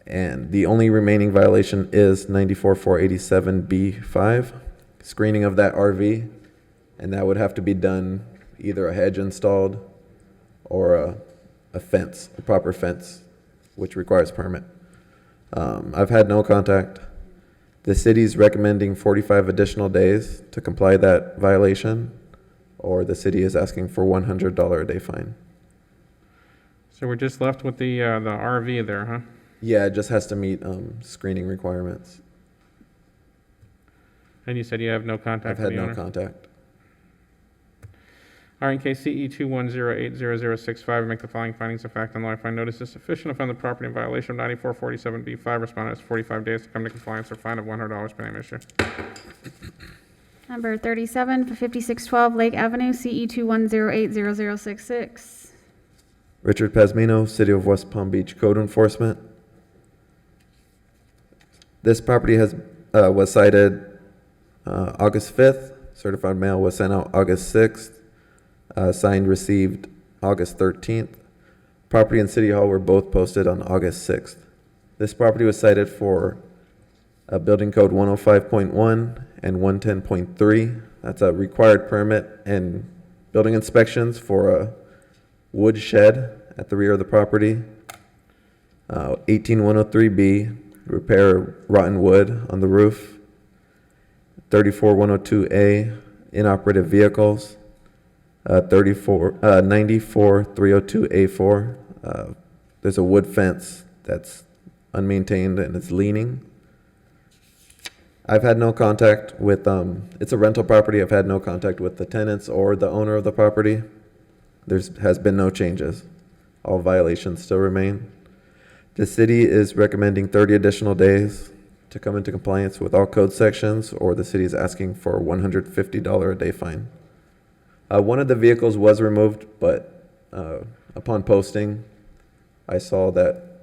And the only remaining violation is 94-487B5, screening of that RV. And that would have to be done, either a hedge installed or a fence, a proper fence, which requires permit. I've had no contact. The city's recommending 45 additional days to comply that violation, or the city is asking for $100 a day fine. So we're just left with the RV there, huh? Yeah, it just has to meet screening requirements. And you said you have no contact I've with had the no owner? contact. All right, in case CE 210800065, make the following findings of fact and law. I find notice is sufficient to find the property in violation of 9447B5. Respondent has 45 days to come to compliance or fine of $100 per name issue. Number 37 for 5612 Lake Avenue, CE 210800066. Richard Pasmino, City of West Palm Beach Code Enforcement. This property was cited August 5th. Certified mail was sent out August 6th. Signed received August 13th. Property and City Hall were both posted on August 6th. This property was cited for Building Code 105.1 and 110.3. That's a required permit and building inspections for a wood shed at the rear of the property. 18103B, repair rotten wood on the roof. 34102A, inoperative vehicles. 94302A4. There's a wood fence that's unmaintained and it's leaning. I've had no contact with, it's a rental property. I've had no contact with the tenants or the owner of the property. There has been no changes. All violations still remain. The city is recommending 30 additional days to come into compliance with all code sections, or the city is asking for a $150 a day fine. One of the vehicles was removed, but upon posting, I saw that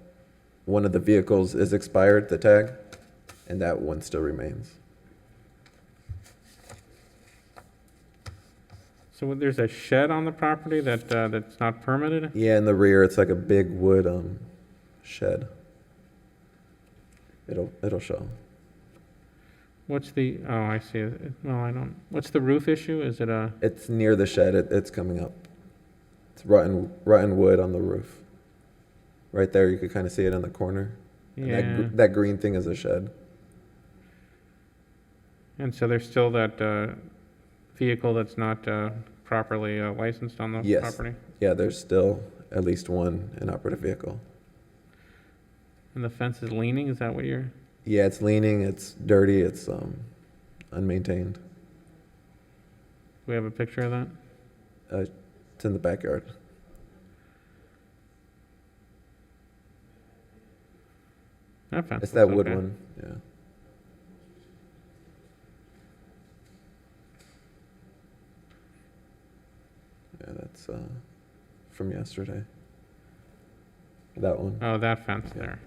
one of the vehicles is expired, the tag, and that one still remains. So there's a shed on the property that's not permitted? Yeah, in the rear, it's like a big wood shed. It'll show. What's the, oh, I see. No, I don't. What's the roof issue? Is it a? It's near the shed. It's coming up. It's rotten wood on the roof. Right there, you could kind of see it in the corner. Yeah. And that green thing is a shed. And so there's still that vehicle that's not properly licensed on the property? Yeah, there's still at least one inoperative vehicle. And the fence is leaning? Is that what you're? Yeah, it's leaning, it's dirty, it's unmaintained. Do we have a picture of that? It's in the backyard. That fence It's that looks wood okay. one, yeah. Yeah, that's from yesterday. That one. Oh, that fence there.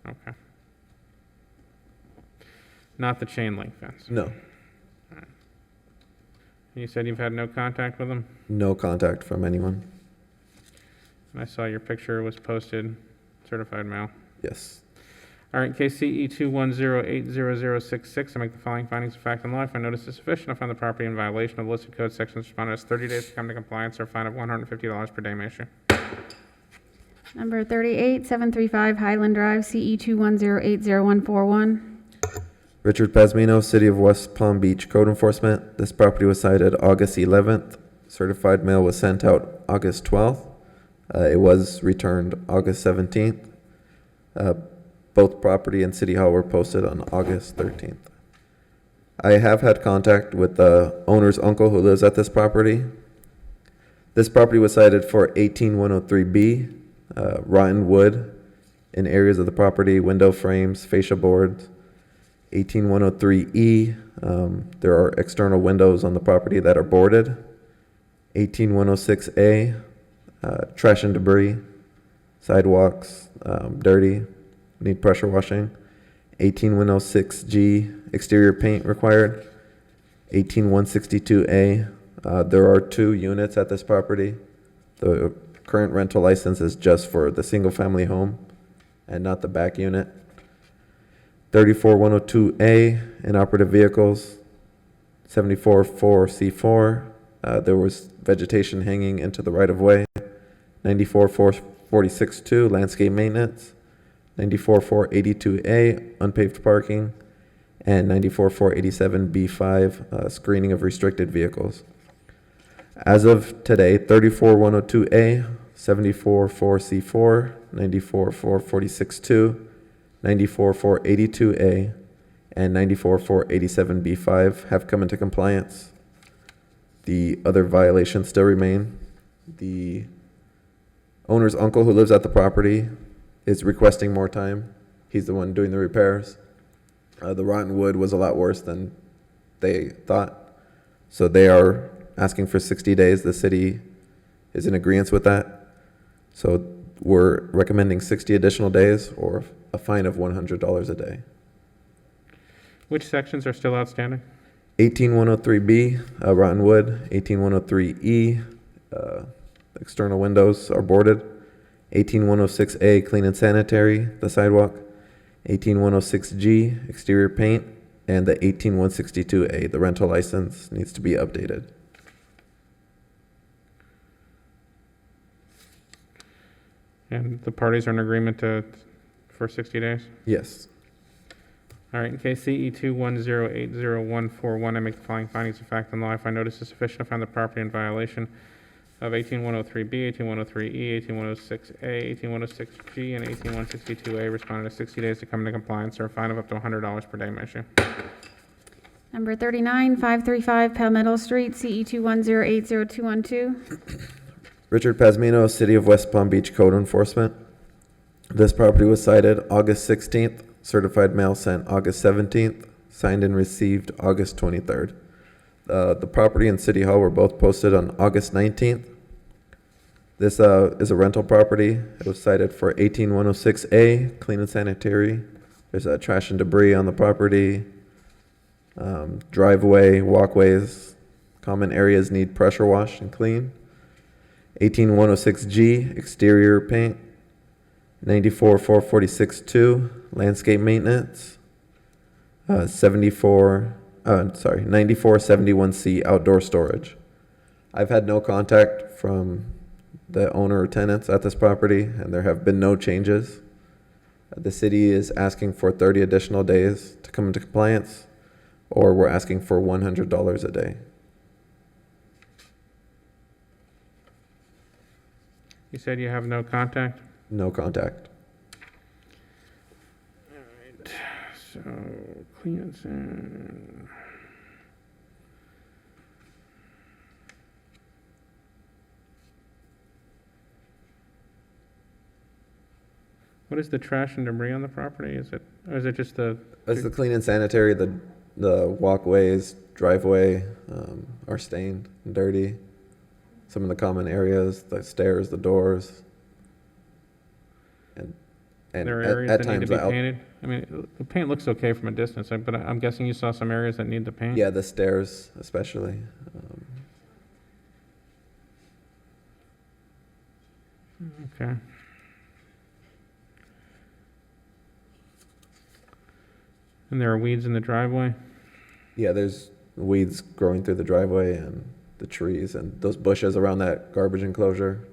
Okay. Not the chain link fence? No. All right. You said you've had no contact with them? No contact from anyone. And I saw your picture was posted, certified mail. Yes. All right, case CE 210800066, I make the following findings of fact and law. If I notice is sufficient, I find the property in violation of listed code sections. Respondent has 30 days to come to compliance or a fine of $150 per day may issue. Number 38 735 Highland Drive, CE 210804141. Richard Pasmino, City of West Palm Beach Code Enforcement. This property was cited August 11th. Certified mail was sent out August 12th. It was returned August 17th. Both property and City Hall were posted on August 13th. I have had contact with the owner's uncle who lives at this property. This property was cited for 18103B, rotten wood in areas of the property, window frames, fascia boards. 18103E, there are external windows on the property that are boarded. 18106A, trash and debris, sidewalks, dirty, need pressure washing. 18106G, exterior paint required. 18162A, there are 2 units at this property. The current rental license is just for the single-family home and not the back unit. 34102A, inoperative vehicles. 744C4, there was vegetation hanging into the right-of-way. 94446-2, landscape maintenance. 94482A, unpaved parking. And 94487B5, screening of restricted vehicles. As of today, 34102A, 744C4, 94446-2, 94482A, and 94487B5 have come into compliance. The other violations still remain. The owner's uncle who lives at the property is requesting more time. He's the one doing the repairs. The rotten wood was a lot worse than they thought. So they are asking for 60 days. The city is in agreement with that. So we're recommending 60 additional days or a fine of $100 a day. Which sections are still outstanding? 18103B, rotten wood. 18103E, external windows are boarded. 18106A, clean and sanitary, the sidewalk. 18106G, exterior paint. And the 18162A, the rental license, needs to be updated. And the parties are in agreement for 60 days? Yes. All right, in case CE 210804141, I make the following findings of fact and law. I find notice is sufficient to find the property in violation of 18103B, 18103E, 18106A, 18106G, and 18162A, responding to 60 days to come into compliance, or a fine of up to $100 per day may issue. Number 39, 535 Palmetto Street, CE 210802212. Richard Pasmino, City of West Palm Beach Code Enforcement. This property was cited August 16th, certified mail sent August 17th, signed and received August 23rd. The property and City Hall were both posted on August 19th. This is a rental property. It was cited for 18106A, clean and sanitary. There's trash and debris on the property. Driveway, walkways, common areas need pressure wash and clean. 18106G, exterior paint. 94446-2, landscape maintenance. 9471C, outdoor storage. I've had no contact from the owner or tenants at this property, and there have been no changes. The city is asking for 30 additional days to come into compliance, or we're asking for $100 a day. You said you have no contact? No contact. All right, so clean and san. What is the trash and debris on the property? Is it just the? It's the clean and sanitary. The walkways, driveway are stained and dirty. Some of the common areas, the stairs, the doors. And There are areas that need to be painted? I mean, the paint looks okay from a distance, but I'm guessing you saw some areas that need the paint? Yeah, the stairs especially. Okay. And there are weeds in the driveway? Yeah, there's weeds growing through the driveway and the trees and those bushes around that garbage enclosure.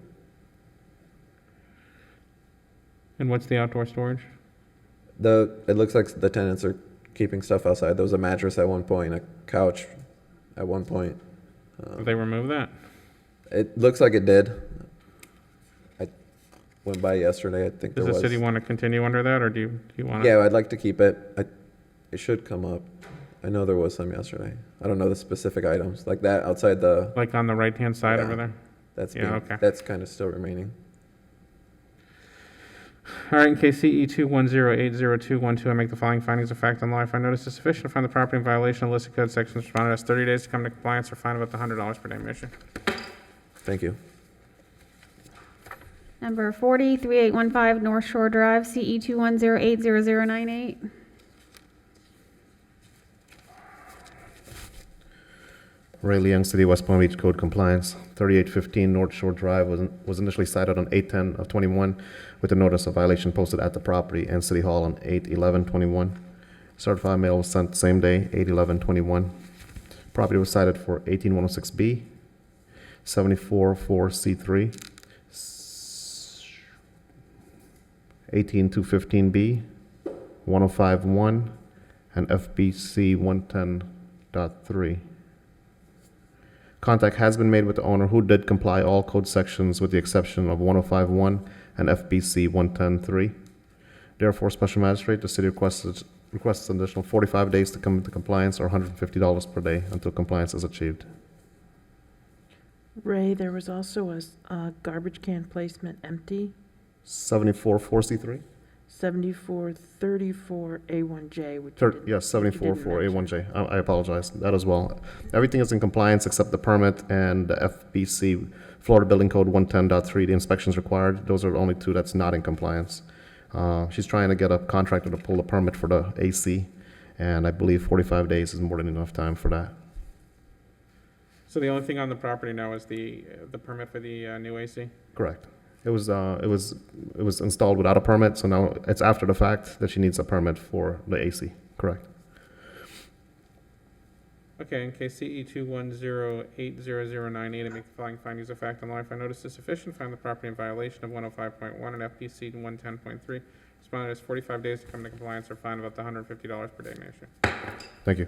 And what's the outdoor storage? It looks like the tenants are keeping stuff outside. There was a mattress at one point, a couch at one point. Did they remove that? It looks like it did. I went by yesterday. I think Does there was. the city want to continue under that, or do you want to? Yeah, I'd like to keep it. It should come up. I know there was some yesterday. I don't know the specific items, like that outside the, Like on the right-hand side Yeah. over there? that's Yeah, being, okay. that's kind of still remaining. All right, in case CE 210802112, I make the following findings of fact on law. I find notice is sufficient to find the property in violation of listed code sections. Respondent has 30 days to come to compliance or fine of up to $100 per day. Issue. Thank you. Number 40, 3815 North Shore Drive, CE 210800098. Ray Leung, City of West Palm Beach, code compliance. 3815 North Shore Drive was initially cited on 8/10 of 21 with a notice of violation posted at the property and City Hall on 8/11/21. Certified mail was sent same day, 8/11/21. Property was cited for 18106B, 744C3, 18215B, 1051, and FBC 110.3. Contact has been made with the owner who did comply all code sections with the exception of 1051 and FBC 110.3. Therefore, Special Magistrate, the city requests an additional 45 days to come into compliance or $150 per day until compliance is achieved. Ray, there was also a garbage can placement empty, 744C3? 7434A1J, which Yes, which you didn't 744A1J. I apologize, that as well. Everything is in compliance except the permit and the FBC, Florida Building Code 110.3, the inspections required. Those are the only two that's not in compliance. She's trying to get a contractor to pull a permit for the AC, and I believe 45 days is more than enough time for that. So the only thing on the property now is the permit for the new AC? Correct. It was installed without a permit, so now it's after the fact that she needs a permit for the AC. Correct. Okay, in case CE 210800098, I make the following findings of fact on law. If I notice is sufficient, find the property in violation of 105.1 and FPC 110.3. Respondent has 45 days to come to compliance or fine of up to $150 per day. Issue. Thank you.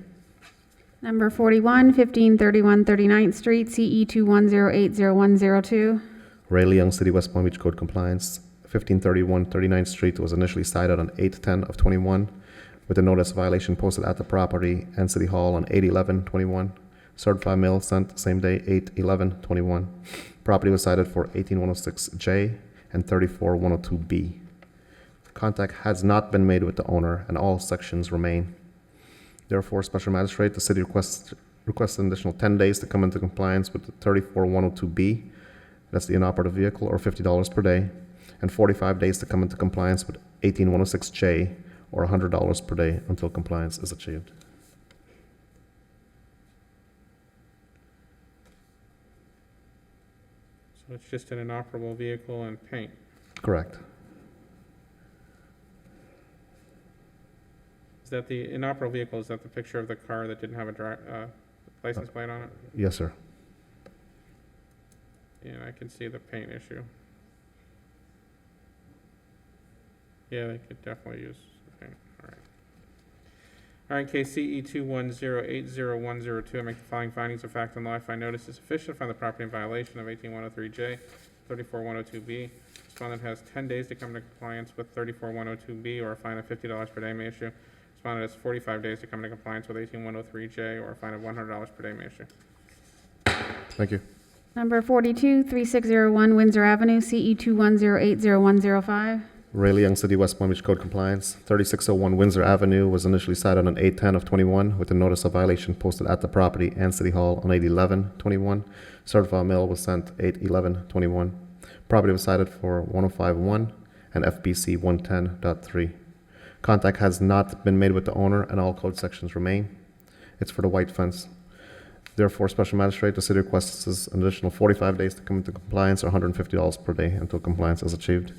Number 41, 1531 39th Street, CE 210800102. Ray Leung, City, West Palm Beach, code compliance. 1531 39th Street was initially cited on 8/10 of 21 with a notice of violation posted at the property and City Hall on 8/11/21. Certified mail sent same day, 8/11/21. Property was cited for 18106J and 34102B. Contact has not been made with the owner and all sections remain. Therefore, Special Magistrate, the city requests an additional 10 days to come into compliance with the 34102B. That's the inoperative vehicle, or $50 per day, and 45 days to come into compliance with 18106J, or $100 per day until compliance is achieved. So it's just an inoperable vehicle and paint. Correct. Is that the inoperable vehicle, is that the picture of the car that didn't have a license plate on it? Yes, sir. Yeah, I can see the paint issue. Yeah, they could definitely use the paint. All right. All right, case CE 210800102, I make the following findings of fact and law. I find notice is sufficient to find the property in violation of 18103J, 34102B. Respondent has 10 days to come to compliance with 34102B or a fine of $50 per day may issue. Respondent has 45 days to come to compliance with 18103J or a fine of $100 per day may issue. Thank you. Number 42, 3601 Windsor Avenue, CE 210800105. Ray Leung, City, West Palm Beach, code compliance. 3601 Windsor Avenue was initially cited on 8/10 of 21 with a notice of violation posted at the property and City Hall on 8/11/21. Certified mail was sent 8/11/21. Property was cited for 1051 and FBC 110.3. Contact has not been made with the owner and all code sections remain. It's for the white fence. Therefore, Special Magistrate, the city requests an additional 45 days to come into compliance or $150 per day until compliance is achieved.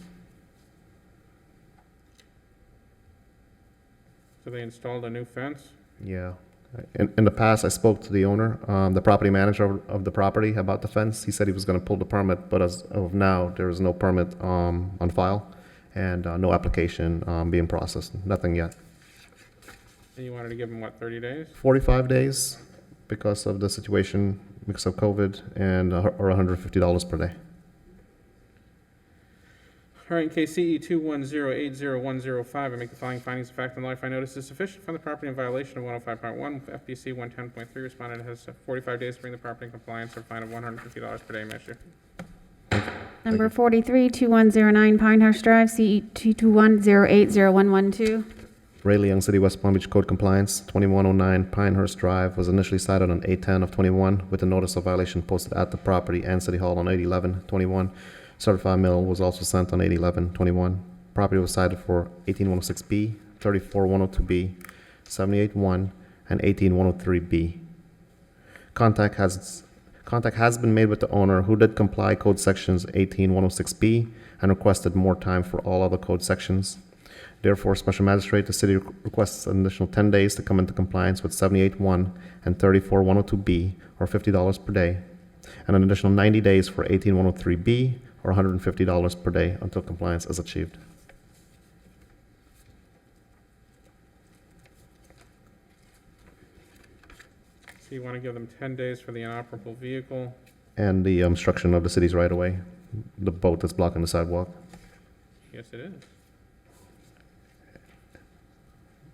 So they installed a new fence? Yeah. In the past, I spoke to the owner, the property manager of the property about the fence. He said he was going to pull the permit, but as of now, there is no permit on file and no application being processed. Nothing yet. And you wanted to give them, what, 30 days? 45 days because of the situation, because of COVID, and or $150 per day. All right, in case CE 210800105, I make the following findings of fact and law. If I notice is sufficient, find the property in violation of 105.1, FBC 110.3. Respondent has 45 days to bring the property in compliance or a fine of $150 per day. May I issue? Number 43, 2109 Pinehurst Drive, CE 221080112. Ray Young City, West Palm Beach Code Compliance, 2109 Pinehurst Drive, was initially cited on 8/10 of 21 with a notice of violation posted at the property and City Hall on 8/11/21. Certified mail was also sent on 8/11/21. Property was cited for 18106B, 34102B, 781, and 18103B. Contact has been made with the owner, who did comply code sections 18106B and requested more time for all other code sections. Therefore, Special Magistrate, the city requests an additional 10 days to come into compliance with 781 and 34102B, or $50 per day, and an additional 90 days for 18103B, or $150 per day until compliance is achieved. So you want to give them 10 days for the inoperable vehicle. And the obstruction of the city's right-of-way, the boat that's blocking the sidewalk, Yes, it is.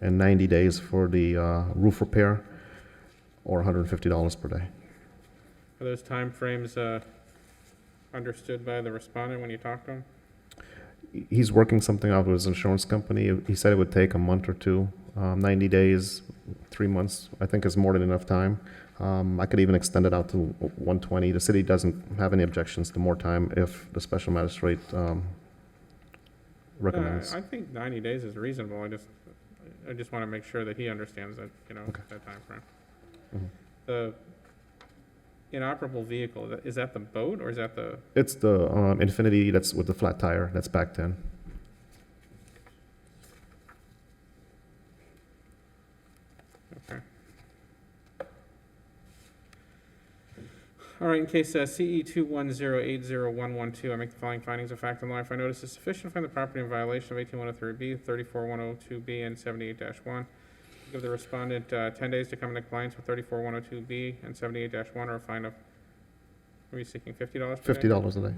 and 90 days for the roof repair, or $150 per day. Are those timeframes understood by the respondent when you talk to him? He's working something out with his insurance company. He said it would take a month or two. 90 days, 3 months, I think is more than enough time. I could even extend it out to 120. The city doesn't have any objections to more time if the special magistrate recommends. I think 90 days is reasonable. I just want to make sure that he understands that, that timeframe. Mhm. The inoperable vehicle, is that the boat or is that the? It's the Infinity that's with the flat tire that's backed in. Okay. All right, in case CE 210801112, I make the following findings of fact and law. If I notice is sufficient, find the property in violation of 18103B, 34102B, and 78-1. Give the respondent 10 days to come into compliance with 34102B and 78-1, or a fine of, are we seeking $50 per day? $50 a day.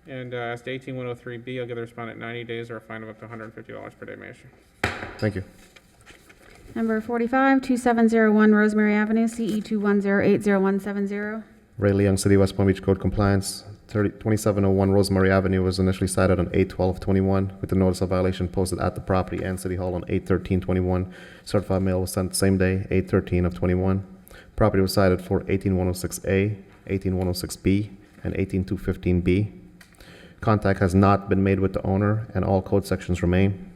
And as to 18103B, I'll give the respondent 90 days or a fine of up to $150 per day. May I issue? Thank you. Number 45, 2701 Rosemary Avenue, CE 210800170. Ray Young City, West Palm Beach Code Compliance, 2701 Rosemary Avenue was initially cited on 8/12/21 with the notice of violation posted at the property and City Hall on 8/13/21. Certified mail was sent same day, 8/13/21. Property was cited for 18106A, 18106B, and 18215B. Contact has not been made with the owner, and all code sections remain.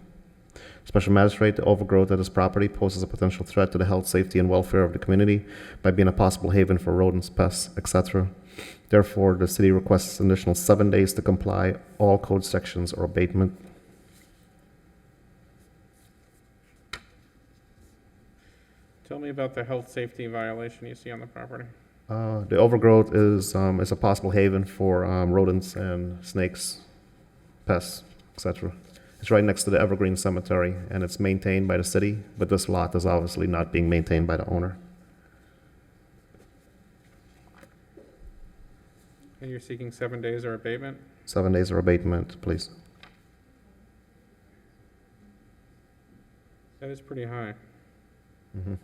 Special Magistrate, the overgrowth of this property poses a potential threat to the health, safety, and welfare of the community by being a possible haven for rodents, pests, etc. Therefore, the city requests an additional 7 days to comply all code sections or abatement. Tell me about the health safety violation you see on the property. The overgrowth is a possible haven for rodents and snakes, pests, etc. It's right next to the Evergreen Cemetery, and it's maintained by the city, but this lot is obviously not being maintained by the owner. And you're seeking 7 days or abatement? 7 days or abatement, please. That is pretty high. Mhm.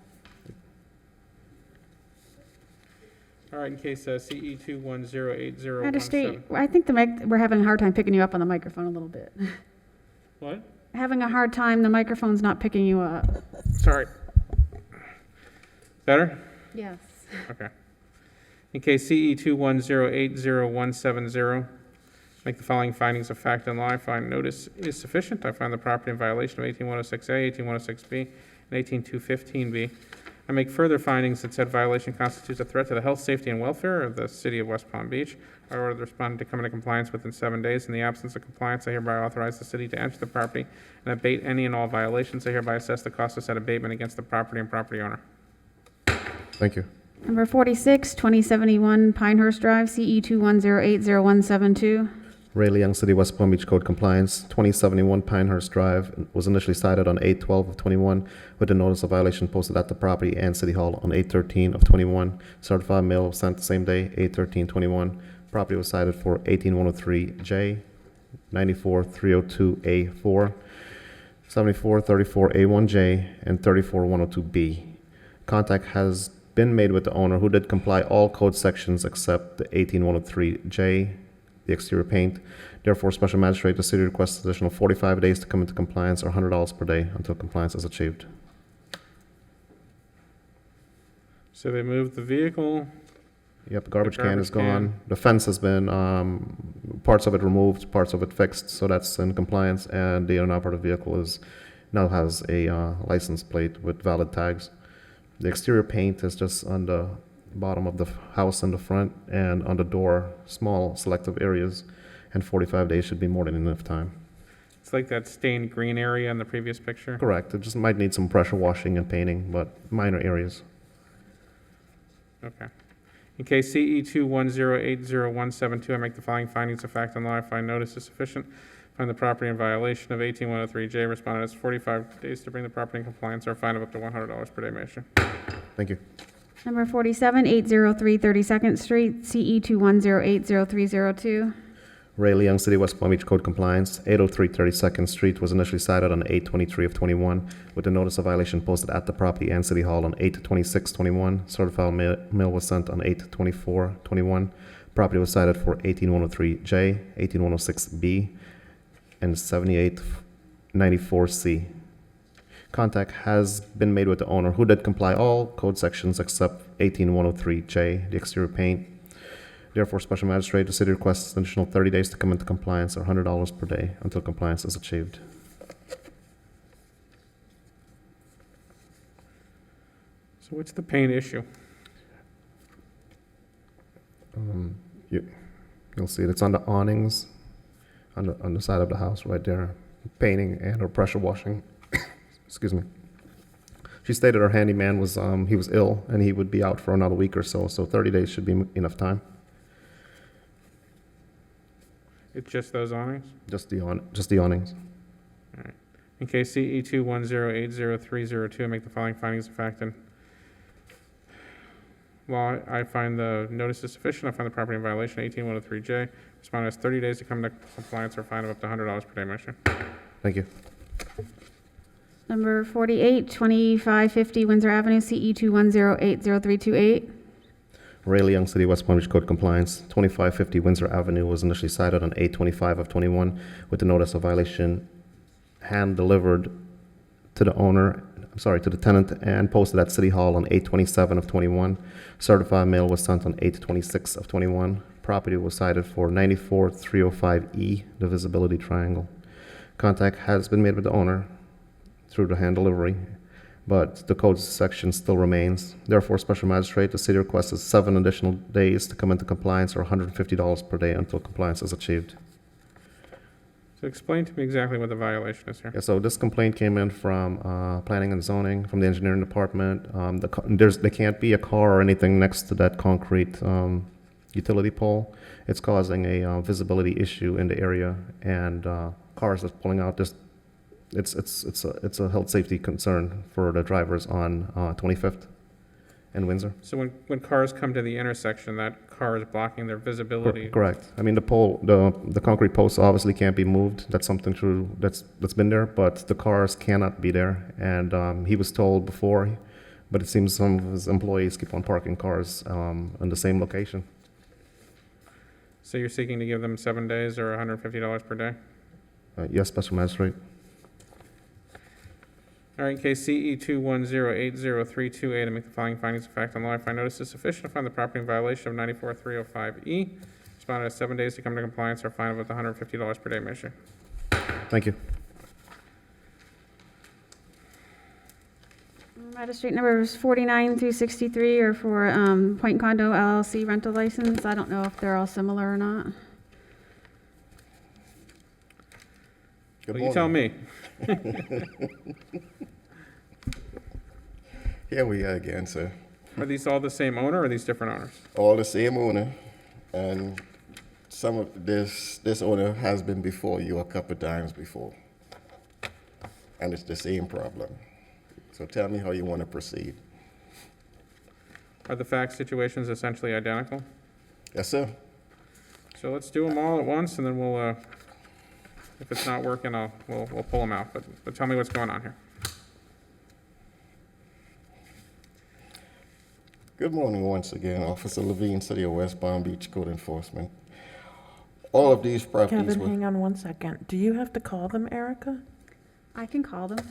All right, in case CE 2108017. Magistrate, I think we're having a hard time picking you up on the microphone a little bit. What? Having a hard time, the microphone's not picking you up. Sorry. Better? Yes. Okay. In case CE 210800170, make the following findings of fact and law. I find notice is sufficient. I find the property in violation of 18106A, 18106B, and 18215B. I make further findings that said violation constitutes a threat to the health, safety, and welfare of the city of West Palm Beach. I order the respondent to come into compliance within 7 days. In the absence of compliance, I hereby authorize the city to enter the property and abate any and all violations. I hereby assess the cost of said abatement against the property and property owner. Thank you. Number 46, 2071 Pinehurst Drive, CE 210800172. Ray Young City, West Palm Beach Code Compliance, 2071 Pinehurst Drive was initially cited on 8/12/21 with a notice of violation posted at the property and City Hall on 8/13/21. Certified mail was sent the same day, 8/13/21. Property was cited for 18103J, 94-302A4, 74-34A1J, and 34-102B. Contact has been made with the owner who did comply all code sections except the 18103J, the exterior paint. Therefore, Special Magistrate, the city requests additional 45 days to come into compliance or $100 per day until compliance is achieved. So they moved the vehicle. Yep, the garbage can is garbage can. gone. The fence has been, parts of it removed, parts of it fixed, so that's in compliance, and the unoperative vehicle now has a license plate with valid tags. The exterior paint is just on the bottom of the house in the front and on the door, small selective areas, and 45 days should be more than enough time. It's like that stained green area in the previous picture. Correct, it just might need some pressure washing and painting, but minor areas. Okay. In case CE 21080-172, I make the following findings of fact and law. I find notice is sufficient. Find the property in violation of 18103J. Respondent has 45 days to bring the property in compliance or a fine of up to $100 per day, Measure. Thank you. Number 47, 803 32nd Street, CE 210800302. Ray Leung, City of West Palm Beach Code Compliance, 803 32nd Street was initially cited on 8/23 of 21 with a notice of violation posted at the property and City Hall on 8/26/21. Certified mail was sent on 8/24/21. Property was cited for 18103J, 18106B, and 7894C. Contact has been made with the owner who did comply all code sections except 18103J, the exterior paint. Therefore, Special Magistrate, the city requests an additional 30 days to come into compliance or $100 per day until compliance is achieved. So what's the paint issue? You'll see it. It's on the awnings on the side of the house right there. Painting and or pressure washing. Excuse me. She stated her handyman was he was ill and he would be out for another week or so. So 30 days should be enough time. It's just those awnings? Just the awnings. All right. In case CE 21080-302, I make the following findings of fact and law. I find the notice is sufficient. I find the property in violation of 18103J. Respondent has 30 days to come into compliance or a fine of up to $100 per day, Measure. Thank you. Number 48, 2550 Windsor Avenue, CE 210800328. Ray Leung, City of West Palm Beach Code Compliance, 2550 Windsor Avenue was initially cited on 8/25 of 21 with the notice of violation hand delivered to the to the tenant and posted at City Hall on 8/27 of 21. Certified mail was sent on 8/26 of 21. Property was cited for 94305E, the visibility triangle. Contact has been made with the owner through the hand delivery, but the code section still remains. Therefore, Special Magistrate, the city requests 7 additional days to come into compliance or $150 per day until compliance is achieved. So explain to me exactly what the violation is here. Yeah, so this complaint came in from Planning and Zoning, from the Engineering Department. There can't be a car or anything next to that concrete utility pole. It's causing a visibility issue in the area, and cars that's pulling out. It's a health safety concern for the drivers on 25th and Windsor. So when cars come to the intersection, that car is blocking their visibility? Correct. I mean, the pole, the concrete posts obviously can't be moved. That's something true that's been there, but the cars cannot be there. And he was told before, but it seems some of his employees keep on parking cars in the same location. So you're seeking to give them 7 days or $150 per day? Yes, Special Magistrate. All right, in case CE 21080-328, I make the following findings of fact and law. I find notice is sufficient. I find the property in violation of 94305E. Respondent has 7 days to come to compliance or a fine of up to $150 per day, Measure. Thank you. Magistrate numbers 49 through 63 are for Point Condo LLC rental license. I don't know if they're all similar or not. Well, you tell me. Here we are again, sir. Are these all the same owner or are these different owners? All the same owner, and some of this owner has been before you a couple of times before, and it's the same problem. So tell me how you want to proceed. Are the fact situations essentially identical? Yes, sir. So let's do them all at once and then we'll If it's not working, we'll pull them out, but tell me what's going on here. Good morning once again, Officer Levine, City of West Palm Beach Code Enforcement. All of these properties Kevin, were... hang on one second. Do you have to call them, Erica? I can call them.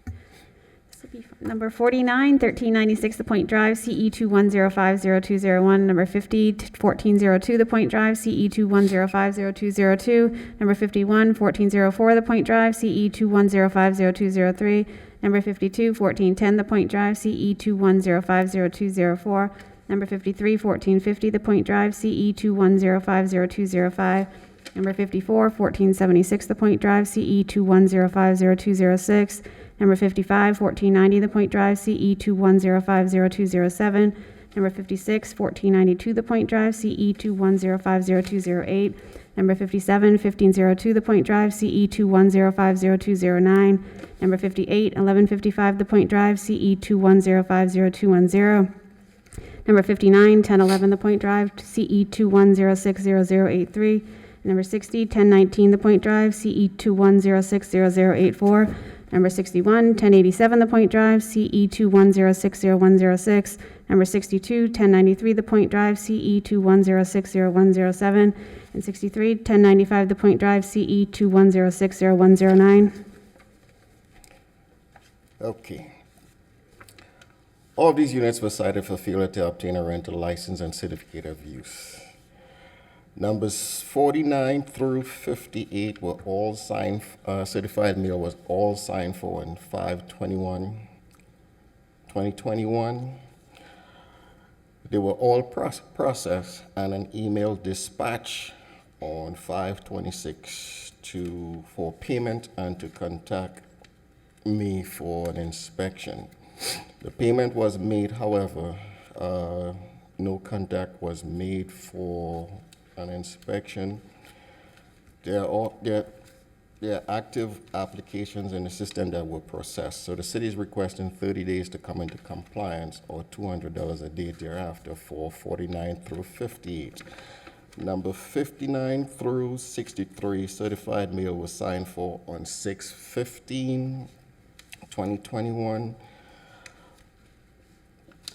This will be fun. Number 49, 1396 The Point Drive, CE 21050201. Number 50, 1402 The Point Drive, CE 21050202. Number 51, 1404 The Point Drive, CE 21050203. Number 52, 1410 The Point Drive, CE 21050204. Number 53, 1450 The Point Drive, CE 21050205. Number 54, 1476 The Point Drive, CE 21050206. Number 55, 1490 The Point Drive, CE 21050207. Number 56, 1492 The Point Drive, CE 21050208. Number 57, 1502 The Point Drive, CE 21050209. Number 58, 1155 The Point Drive, CE 21050210. Number 59, 1011 The Point Drive, CE 21060083. Number 60, 1019 The Point Drive, CE 21060084. Number 61, 1087 The Point Drive, CE 21060106. Number 62, 1093 The Point Drive, CE 21060107. And 63, 1095 The Point Drive, CE 21060109. Okay. All of these units were cited for failure to obtain a rental license and certificate of use. Numbers 49 through 58 were all signed, certified mail was all signed for on 5/21/2021. They were all processed and an email dispatch on 5/26 for payment and to contact me for an inspection. The payment was made, however, no contact was made for an inspection. There are active applications in the system that were processed. So the city is requesting 30 days to come into compliance or $200 a day thereafter for 49 through 58. Number 59 through 63, certified mail was signed for on 6/15/2021.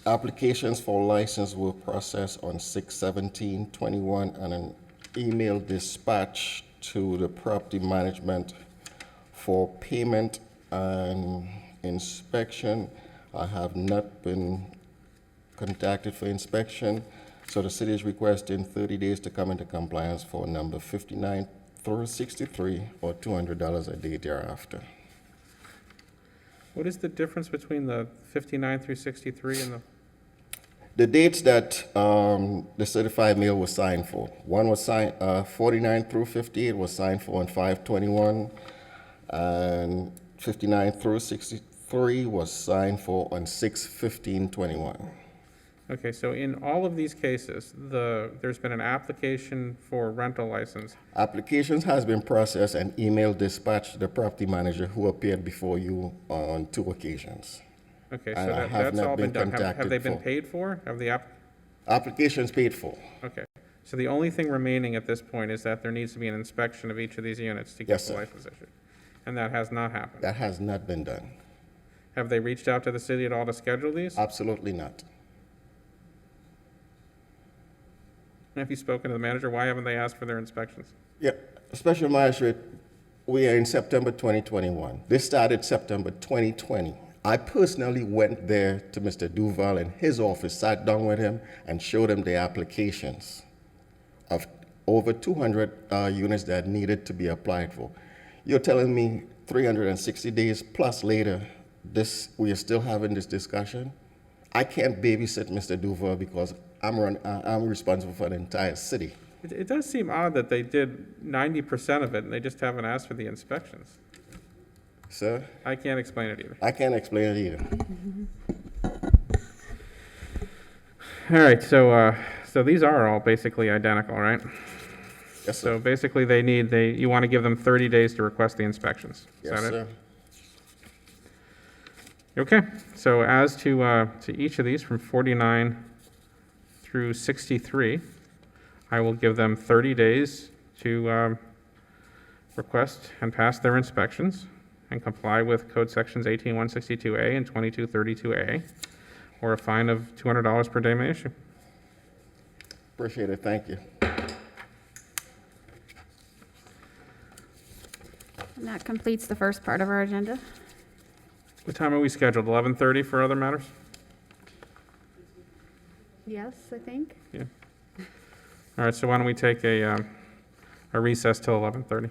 Applications for license were processed on 6/17/21 and an email dispatch to the property management for payment and inspection. I have not been contacted for inspection, so the city is requesting 30 days to come into compliance for number 59 through 63 or $200 a day thereafter. What is the difference between the 59 through 63 and The dates that the certified mail was signed for. One was signed, 49 through 58 was signed for on 5/21, and 59 through 63 was signed for on 6/15/21. Okay, so in all of these cases, there's been an application for rental license. Applications has been processed and email dispatched to the property manager who appeared before you on 2 occasions. Okay, so And I have that's not all been done. Have contacted they been for- paid for? Have the Applications paid for. Okay, so the only thing remaining at this point is that there needs to be an inspection of each of these units to get Yes, the sir. license issued. And that has not happened. That has not been done. Have they reached out to the city at all to schedule these? Absolutely not. Have you spoken to the manager? Why haven't they asked for their inspections? Yeah, Special Magistrate, we are in September 2021. This started September 2020. I personally went there to Mr. Duval in his office, sat down with him, and showed him the applications of over 200 units that needed to be applied for. You're telling me 360 days plus later, we are still having this discussion? I can't babysit Mr. Duval because I'm responsible for the entire city. It does seem odd that they did 90% of it and they just haven't asked for the inspections. Sir? I can't explain it either. I can't explain it either. All right, so these are all basically identical, right? Yes, sir. So basically you want to give them 30 days to request the inspections. Is Yes, that sir. it? Okay, so as to each of these from 49 through 63, I will give them 30 days to request and pass their inspections and comply with Code Sections 18162A and 2232A, or a fine of $200 per day may issue. Appreciate it, thank you. And that completes the first part of our agenda. What time are we scheduled? 11:30 for other matters? Yes, I think. Yeah. All right, so why don't we take a recess till 11:30?